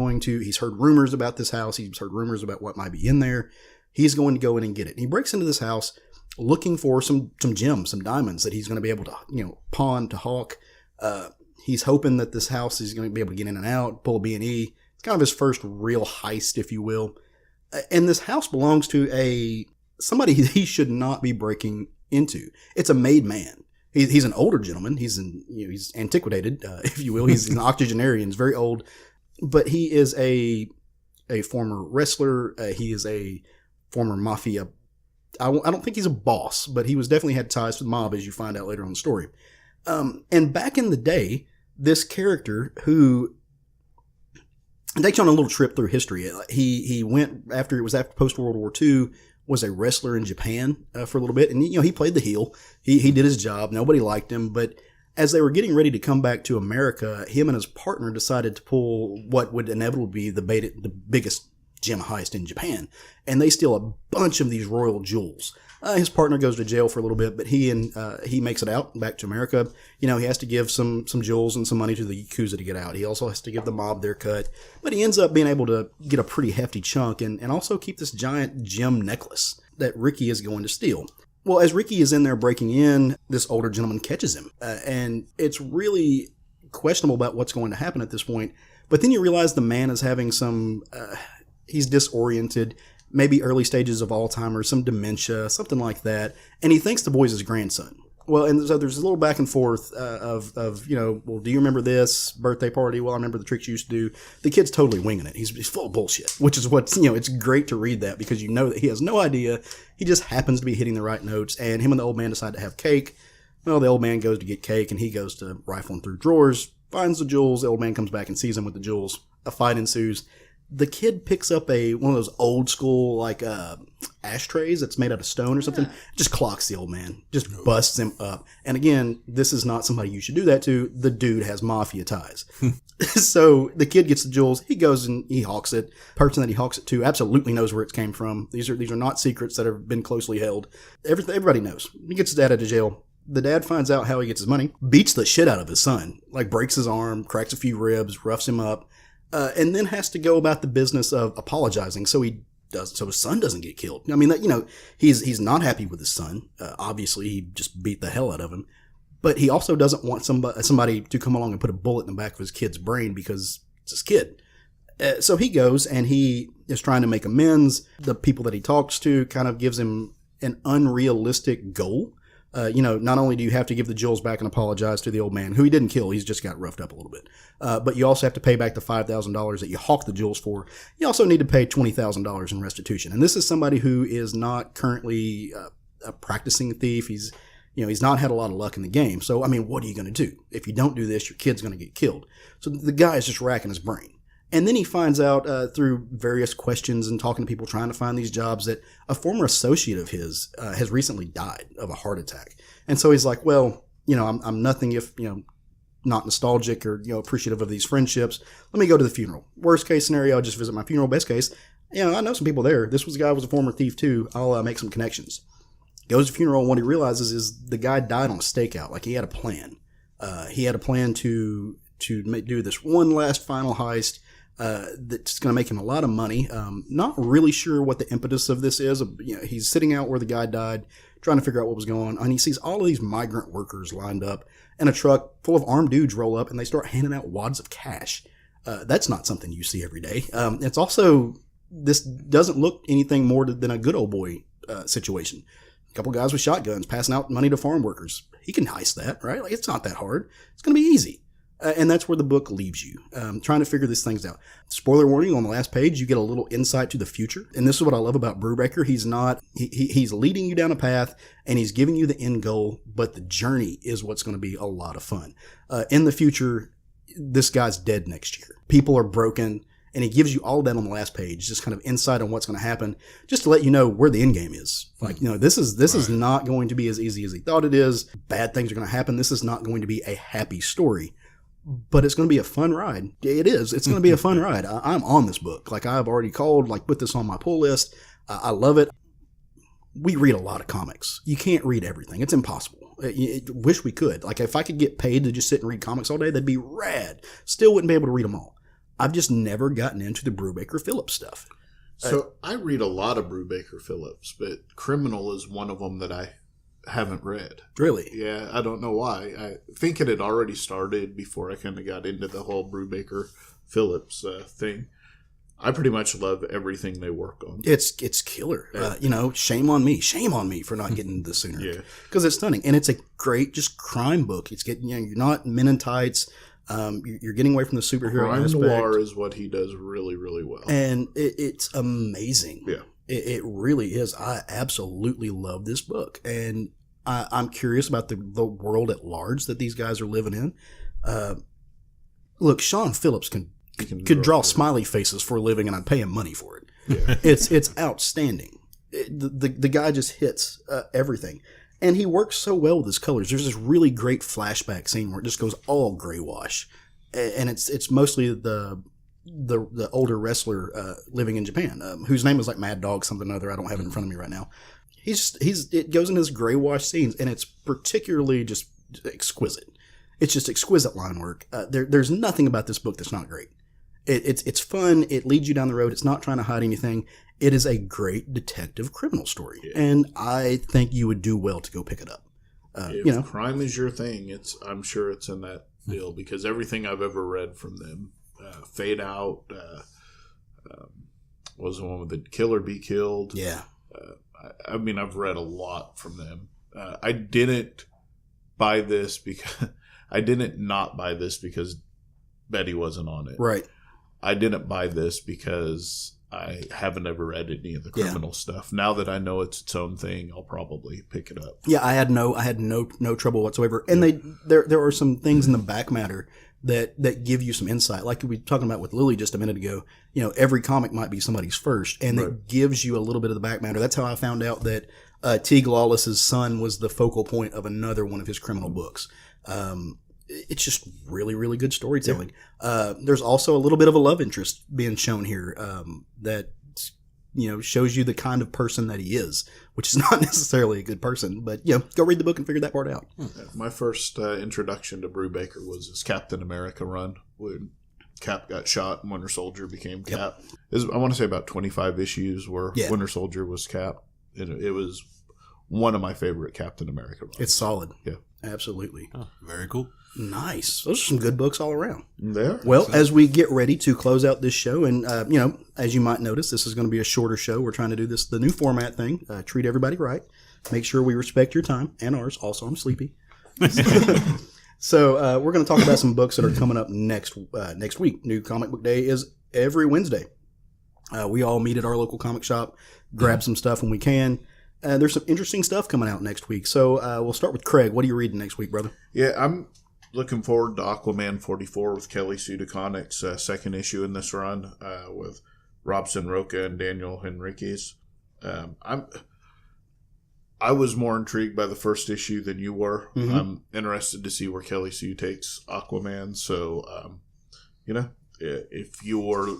heard rumors about this house. He's heard rumors about what might be in there. He's going to go in and get it. And he breaks into this house looking for some gems, some diamonds that he's going to be able to, pawn to hawk. He's hoping that this house is going to be able to get in and out, pull a B&E. It's kind of his first real heist, if you will. And this house belongs to somebody he should not be breaking into. It's a made man. He's an older gentleman. He's antiquated, if you will. He's an octogenarian. He's very old, but he is a former wrestler. He is a former mafia. I don't think he's a boss, but he definitely had ties to the mob, as you find out later on in the story. And back in the day, this character who takes you on a little trip through history. He went after post World War II. Was a wrestler in Japan for a little bit. And, he played the heel. He did his job. Nobody liked him. But as they were getting ready to come back to America, him and his partner decided to pull what would inevitably be the biggest gem heist in Japan, and they steal a bunch of these royal jewels. His partner goes to jail for a little bit, but he makes it out back to America. He has to give some jewels and some money to the Yakuza to get out. He also has to give the mob their cut, but he ends up being able to get a pretty hefty chunk and also keep this giant gem necklace that Ricky is going to steal. Well, as Ricky is in there breaking in, this older gentleman catches him, and it's really questionable about what's going to happen at this point. But then you realize the man is having he's disoriented, maybe early stages of Alzheimer's, some dementia, something like that. And he thinks the boy's his grandson. Well, and so there's a little back and forth of well, do you remember this birthday party? Well, I remember the tricks you used to do. The kid's totally winging it. He's full of bullshit, which is what, it's great to read that because that he has no idea. He just happens to be hitting the right notes. And him and the old man decide to have cake. Well, the old man goes to get cake and he goes to rifling through drawers, finds the jewels. The old man comes back and sees him with the jewels. A fight ensues. The kid picks up one of those old school ashtrays that's made out of stone or something. Just clocks the old man, just busts him up. And again, this is not somebody you should do that to. The dude has mafia ties. So the kid gets the jewels. He goes and he hawks it. The person that he hawks it to absolutely knows where it came from. These are not secrets that have been closely held. Everybody knows. He gets his dad out of jail. The dad finds out how he gets his money, beats the shit out of his son, breaks his arm, cracks a few ribs, roughs him up. And then has to go about the business of apologizing so his son doesn't get killed. I mean, he's not happy with his son. Obviously, he just beat the hell out of him. But he also doesn't want somebody to come along and put a bullet in the back of his kid's brain because it's his kid. So he goes and he is trying to make amends. The people that he talks to kind of gives him an unrealistic goal. Not only do you have to give the jewels back and apologize to the old man, who he didn't kill, he's just got roughed up a little bit. But you also have to pay back the $5,000 that you hawked the jewels for. You also need to pay $20,000 in restitution. And this is somebody who is not currently a practicing thief. He's not had a lot of luck in the game. So, I mean, what are you going to do? If you don't do this, your kid's going to get killed. So the guy is just racking his brain. And then he finds out through various questions and talking to people trying to find these jobs that a former associate of his has recently died of a heart attack. And so he's like, well, I'm nothing if, not nostalgic or, appreciative of these friendships. Let me go to the funeral. Worst case scenario, I'll just visit my funeral. Best case, I know some people there. This guy was a former thief too. I'll make some connections. Goes to the funeral and what he realizes is the guy died on a stakeout. He had a plan. He had a plan to do this one last final heist. That's going to make him a lot of money. Not really sure what the impetus of this is. He's sitting out where the guy died, trying to figure out what was going on. And he sees all of these migrant workers lined up and a truck full of armed dudes roll up and they start handing out wads of cash. That's not something you see every day. It's also, this doesn't look anything more than a good old boy situation. A couple guys with shotguns passing out money to farm workers. He can heist that, right? It's not that hard. It's going to be easy. And that's where the book leaves you, trying to figure these things out. Spoiler warning, on the last page, you get a little insight to the future. And this is what I love about Brubaker. He's leading you down a path and he's giving you the end goal, but the journey is what's going to be a lot of fun. In the future, this guy's dead next year. People are broken. And he gives you all of that on the last page, just kind of insight on what's going to happen, just to let you know where the end game is. This is not going to be as easy as he thought it is. Bad things are going to happen. This is not going to be a happy story. But it's going to be a fun ride. It is. It's going to be a fun ride. I'm on this book. I've already called, put this on my pull list. I love it. We read a lot of comics. You can't read everything. It's impossible. Wish we could. If I could get paid to just sit and read comics all day, that'd be rad. Still wouldn't be able to read them all. I've just never gotten into the Brubaker Phillips stuff. So I read a lot of Brubaker Phillips, but Criminal is one of them that I haven't read. Really? Yeah, I don't know why. I think it had already started before I kind of got into the whole Brubaker Phillips thing. I pretty much love everything they work on. It's killer. Shame on me. Shame on me for not getting this sooner. Yeah, because it's stunning, and it's a great just crime book. It's getting you're not men in tights. You're getting away from the superhero crime aspect. Noir is what he does really, really well, and it's amazing. Yeah. It really is. I absolutely love this book. And I'm curious about the world at large that these guys are living in. Look, Sean Phillips could draw smiley faces for a living, and I'd pay him money for it. Yeah. It's outstanding. The guy just hits everything. And he works so well with his colors. There's this really great flashback scene where it just goes all gray wash. And it's mostly the the older wrestler living in Japan, whose name is like Mad Dog something or other. I don't have it in front of me right now. It goes into his gray wash scenes, and it's particularly just exquisite. It's just exquisite line work. There's nothing about this book that's not great. It's fun. It leads you down the road. It's not trying to hide anything. It is a great detective criminal story, and I think you would do well to go pick it up. If crime is your thing, I'm sure it's in that deal, because everything I've ever read from them, Fade Out, was the one with the Kill or Be Killed. Yeah. I mean, I've read a lot from them. I didn't buy this because I didn't not buy this because Betty wasn't on it. Right. I didn't buy this because I haven't ever read any of the criminal stuff. Now that I know it's its own thing, I'll probably pick it up. Yeah, I had no trouble whatsoever. And there are some things in the back matter that give you some insight. Like we were talking about with Lily just a minute ago, every comic might be somebody's first, and it gives you a little bit of the back matter. That's how I found out that Teague Lawless's son was the focal point of another one of his criminal books. It's just really, really good storytelling. Yeah. There's also a little bit of a love interest being shown here that shows you the kind of person that he is, which is not necessarily a good person. But go read the book and figure that part out. My first introduction to Brubaker was his Captain America run, when Cap got shot and Winter Soldier became Cap. I want to say about 25 issues where Winter Soldier was Cap. It was one of my favorite Captain America runs. It's solid. Yeah. Absolutely. Oh, very cool. Nice. Those are some good books all around. There. Well, as we get ready to close out this show, and as you might notice, this is going to be a shorter show. We're trying to do the new format thing. Treat everybody right. Make sure we respect your time and ours. Also, I'm sleepy. So we're going to talk about some books that are coming up next week. New Comic Book Day is every Wednesday. We all meet at our local comic shop, grab some stuff when we can. There's some interesting stuff coming out next week. So we'll start with Craig. What are you reading next week, brother? Yeah, I'm looking forward to Aquaman 44 with Kelly Sue DeConnick's second issue in this run with Robson Roca and Daniel Henriquez. I was more intrigued by the first issue than you were. Mm-hmm. I'm interested to see where Kelly Sue takes Aquaman. So, if you're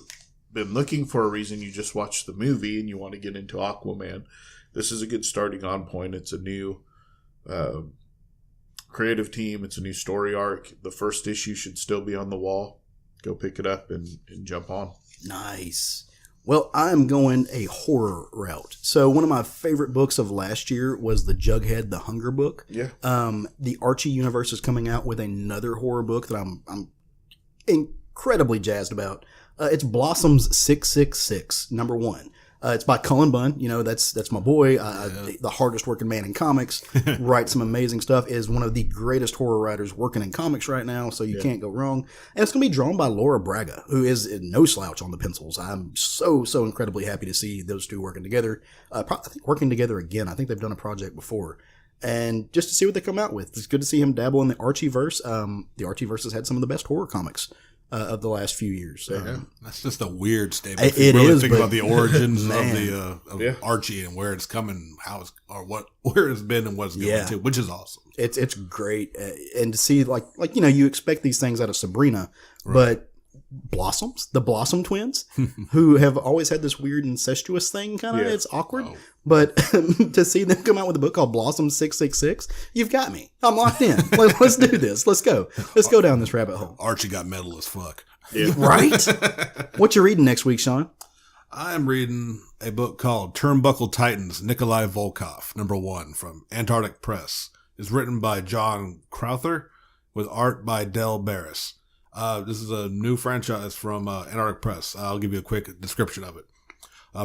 been looking for a reason, you just watched the movie and you want to get into Aquaman, this is a good starting on point. It's a new creative team. It's a new story arc. The first issue should still be on the wall. Go pick it up and jump on. Nice. Well, I'm going a horror route. So one of my favorite books of last year was the Jughead, the Hunger book. Yeah. The Archie universe is coming out with another horror book that I'm incredibly jazzed about. It's Blossoms 666, number 1. It's by Cullen Bunn. That's my boy. The hardest working man in comics. Writes some amazing stuff. Is one of the greatest horror writers working in comics right now. So you can't go wrong. And it's going to be drawn by Laura Braga, who is no slouch on the pencils. I'm so incredibly happy to see those two working together. I think working together again. I think they've done a project before. And just to see what they come out with. It's good to see him dabble in the Archieverse. The Archieverse has had some of the best horror comics of the last few years. That's just a weird statement. It is. Think about the origins of Archie and where it's coming, where it's been and what it's going to, which is awesome. It's great, and to see like you expect these things out of Sabrina, but Blossoms, the Blossom twins, who have always had this weird incestuous thing, kind of it's awkward. Oh. But to see them come out with a book called Blossom 666, you've got me. I'm locked in. Let's do this. Let's go. Let's go down this rabbit hole. Archie got metal as fuck. Yeah. Right? What you reading next week, Sean? I'm reading a book called Turnbuckle Titans, Nikolai Volkoff, number 1 from Antarctic Press. It's written by John Crowther with art by Del Barris. This is a new franchise from Antarctic Press. I'll give you a quick description of it.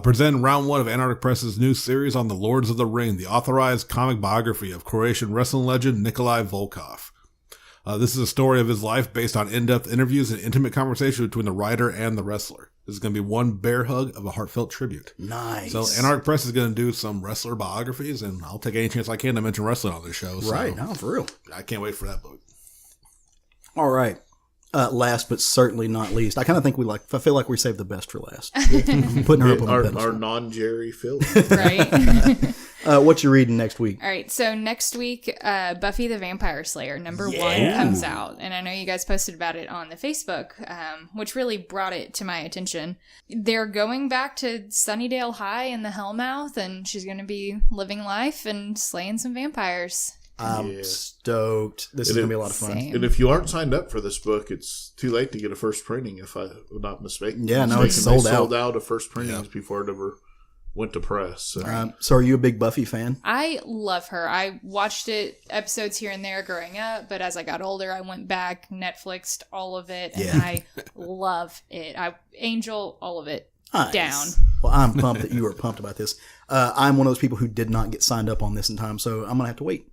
Presenting round 1 of Antarctic Press's new series on the Lords of the Ring, the authorized comic biography of Croatian wrestling legend Nikolai Volkoff. This is a story of his life based on in-depth interviews and intimate conversation between the writer and the wrestler. This is going to be one bear hug of a heartfelt tribute. Nice. So Antarctic Press is going to do some wrestler biographies, and I'll take any chance I can to mention wrestling on this show. Right. No, for real. I can't wait for that book. All right. Last but certainly not least, I kind of think I feel like we saved the best for last. Putting her up on the pedestal. Our non-Jerry Philly. Right. What you reading next week? All right, so next week, Buffy the Vampire Slayer #1 comes out, and I know you guys posted about it on the Facebook, which really brought it to my attention. They're going back to Sunnydale High in the Hellmouth, and she's going to be living life and slaying some vampires. I'm stoked. This is going to be a lot of fun. Same. And if you aren't signed up for this book, it's too late to get a first printing, if I'm not mistaken. Yeah, no, it's sold out. Sold out of first printings before it ever went to press. So are you a big Buffy fan? I love her. I watched episodes here and there growing up, but as I got older, I went back, Netflixed all of it, and I love it. Angel, all of it. Nice. Down. Well, I'm pumped that you were pumped about this. I'm one of those people who did not get signed up on this in time, so I'm going to have to wait.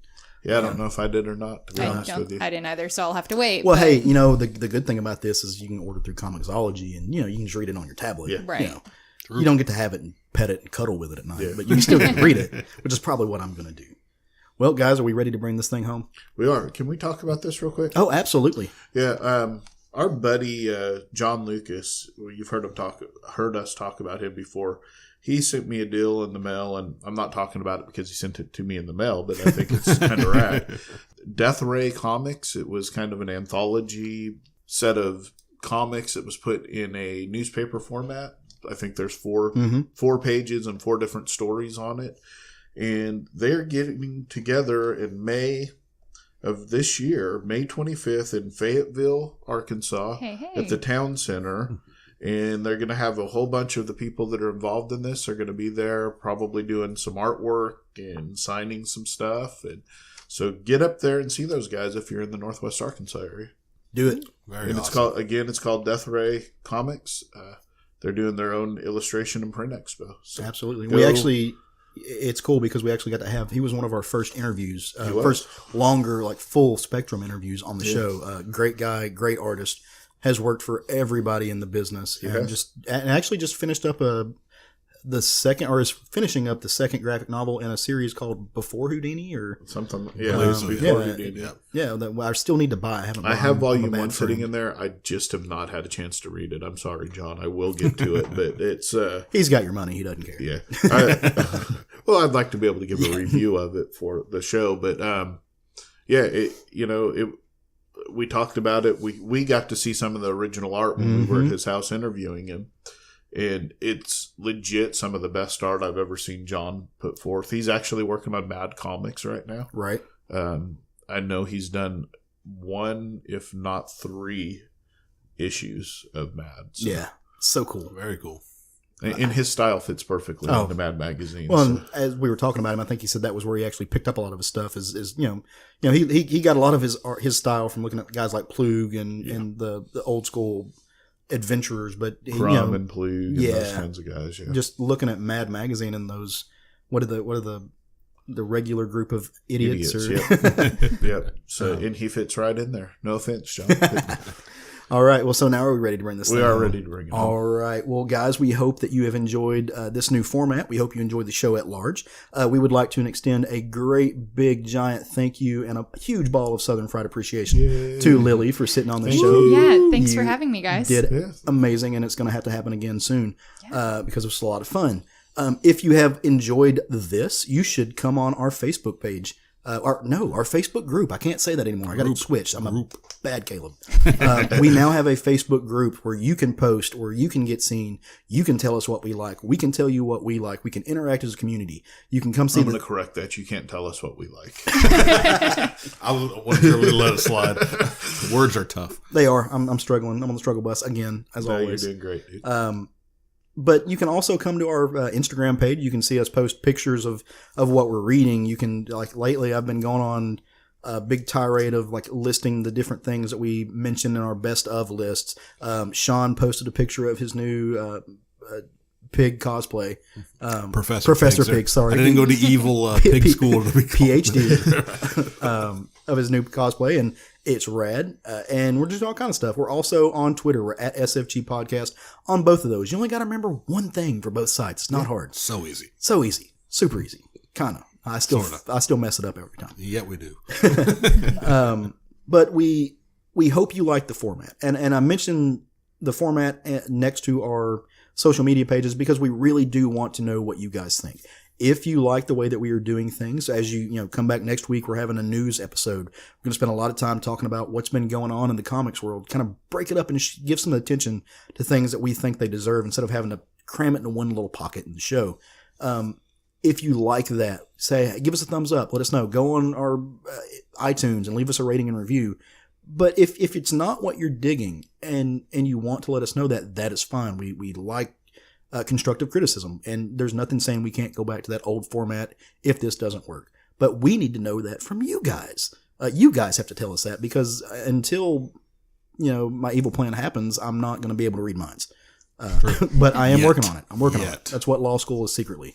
Yeah, I don't know if I did or not, to be honest with you. I didn't either, so I'll have to wait. Well, hey, the good thing about this is you can order through Comixology, and you can just read it on your tablet. Yeah. Right. You don't get to have it and pet it and cuddle with it at night, but you can still get to read it, which is probably what I'm going to do. Well, guys, are we ready to bring this thing home? We are. Can we talk about this real quick? Oh, absolutely. Yeah. Our buddy John Lucas, you've heard us talk about him before. He sent me a deal in the mail, and I'm not talking about it because he sent it to me in the mail, but I think it's kind of rad. Deathray Comics. It was kind of an anthology set of comics. It was put in a newspaper format. I think there's four pages and 4 different stories on it. And they're getting together in May of this year, May 25th in Fayetteville, Arkansas, at the town center. And they're going to have a whole bunch of the people that are involved in this are going to be there, probably doing some artwork and signing some stuff. And so get up there and see those guys if you're in the Northwest Arkansas area. Do it. Very And awesome. it's called Deathray Comics. They're doing their own illustration and print expo. So Absolutely. It's cool because we actually got to he was one of our first interviews, first longer, full spectrum interviews on the show. Great guy, great artist, has worked for everybody in the business, and actually just finished up is finishing up the second graphic novel in a series called Before Houdini or something. Before Houdini. That I still need to buy. I have volume 1 sitting in there. I just have not had a chance to read it. I'm sorry, John. I will get to it, but it's he's got your money. He doesn't care. Yeah. Well, I'd like to be able to give a review of it for the show, but we talked about it. We got to see some of the original art when we were at his house interviewing him. And it's legit some of the best art I've ever seen John put forth. He's actually working on Mad Comics right now. Right. I know he's done 1, if not 3 issues of Mad. So. Yeah. So cool. Very cool. And his style fits perfectly in the Mad magazine. Well, and as we were talking about him, I think he said that was where he actually picked up a lot of his stuff. He got a lot of his style from looking at guys like Plug and the old school adventurers, but Crumb and Plug and those kinds of guys. Yeah. Just looking at Mad magazine and those what are the regular group of idiots Yep. So and he fits right in there. No offense, John. All right. Well, so now are we ready to bring this? We are ready to bring it. All right. Well, guys, we hope that you have enjoyed this new format. We hope you enjoyed the show at large. We would like to extend a great, big, giant thank you and a huge ball of Southern Fried appreciation to Lily for sitting on the show. Yeah, thanks for having me, guys. Did amazing, and it's going to have to happen again soon because it was a lot of fun. If you have enjoyed this, you should come on our Facebook page. Our Facebook group. I can't say that anymore. I got to switch. I'm a bad Caleb. We now have a Facebook group where you can post, where you can get seen. You can tell us what we like. We can tell you what we like. We can interact as a community. You can come see. I'm going to correct that. You can't tell us what we like. I wasn't sure we let it slide. Words are tough. They are. I'm struggling. I'm on the struggle bus again, as always. You're doing great, dude. But you can also come to our Instagram page. You can see us post pictures of what we're reading. You can, lately I've been going on a big tirade of listing the different things that we mentioned in our best of lists. Sean posted a picture of his new pig cosplay. Professor Pig, sorry. I didn't go to evil pig school to be PhD of his new cosplay, and it's rad. And we're just all kind of stuff. We're also on Twitter. We're at SFG Podcast on both of those. You only got to remember one thing for both sites. It's not hard. So easy. So easy. Super easy. Kind of. I still mess it up every time. Yeah, we do. But we we hope you like the format. And I mentioned the format next to our social media pages because we really do want to know what you guys think. If you like the way that we are doing things, as you come back next week, we're having a news episode. We're going to spend a lot of time talking about what's been going on in the comics world, kind of break it up and give some attention to things that we think they deserve instead of having to cram it into one little pocket in the show. If you like that, say, give us a thumbs up. Let us know. Go on our iTunes and leave us a rating and review. But if it's not what you're digging and you want to let us know that is fine. We like constructive criticism, and there's nothing saying we can't go back to that old format if this doesn't work. But we need to know that from you guys. You guys have to tell us that, because until my evil plan happens, I'm not going to be able to read minds. But I am working on it. I'm working on it. That's what law school is secretly.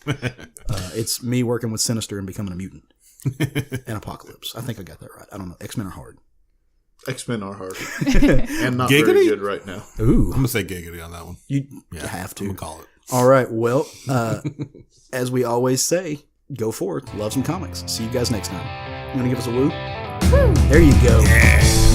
It's me working with Sinister and becoming a mutant. And Apocalypse. I think I got that right. I don't know. X-Men are hard. X-Men are hard. And not very good right now. Ooh. I'm going to say giggity on that one. You have to. I'm going to call it. All right. Well, as we always say, go forth. Love some comics. See you guys next time. You want to give us a woo? Woo! There you go. Yeah.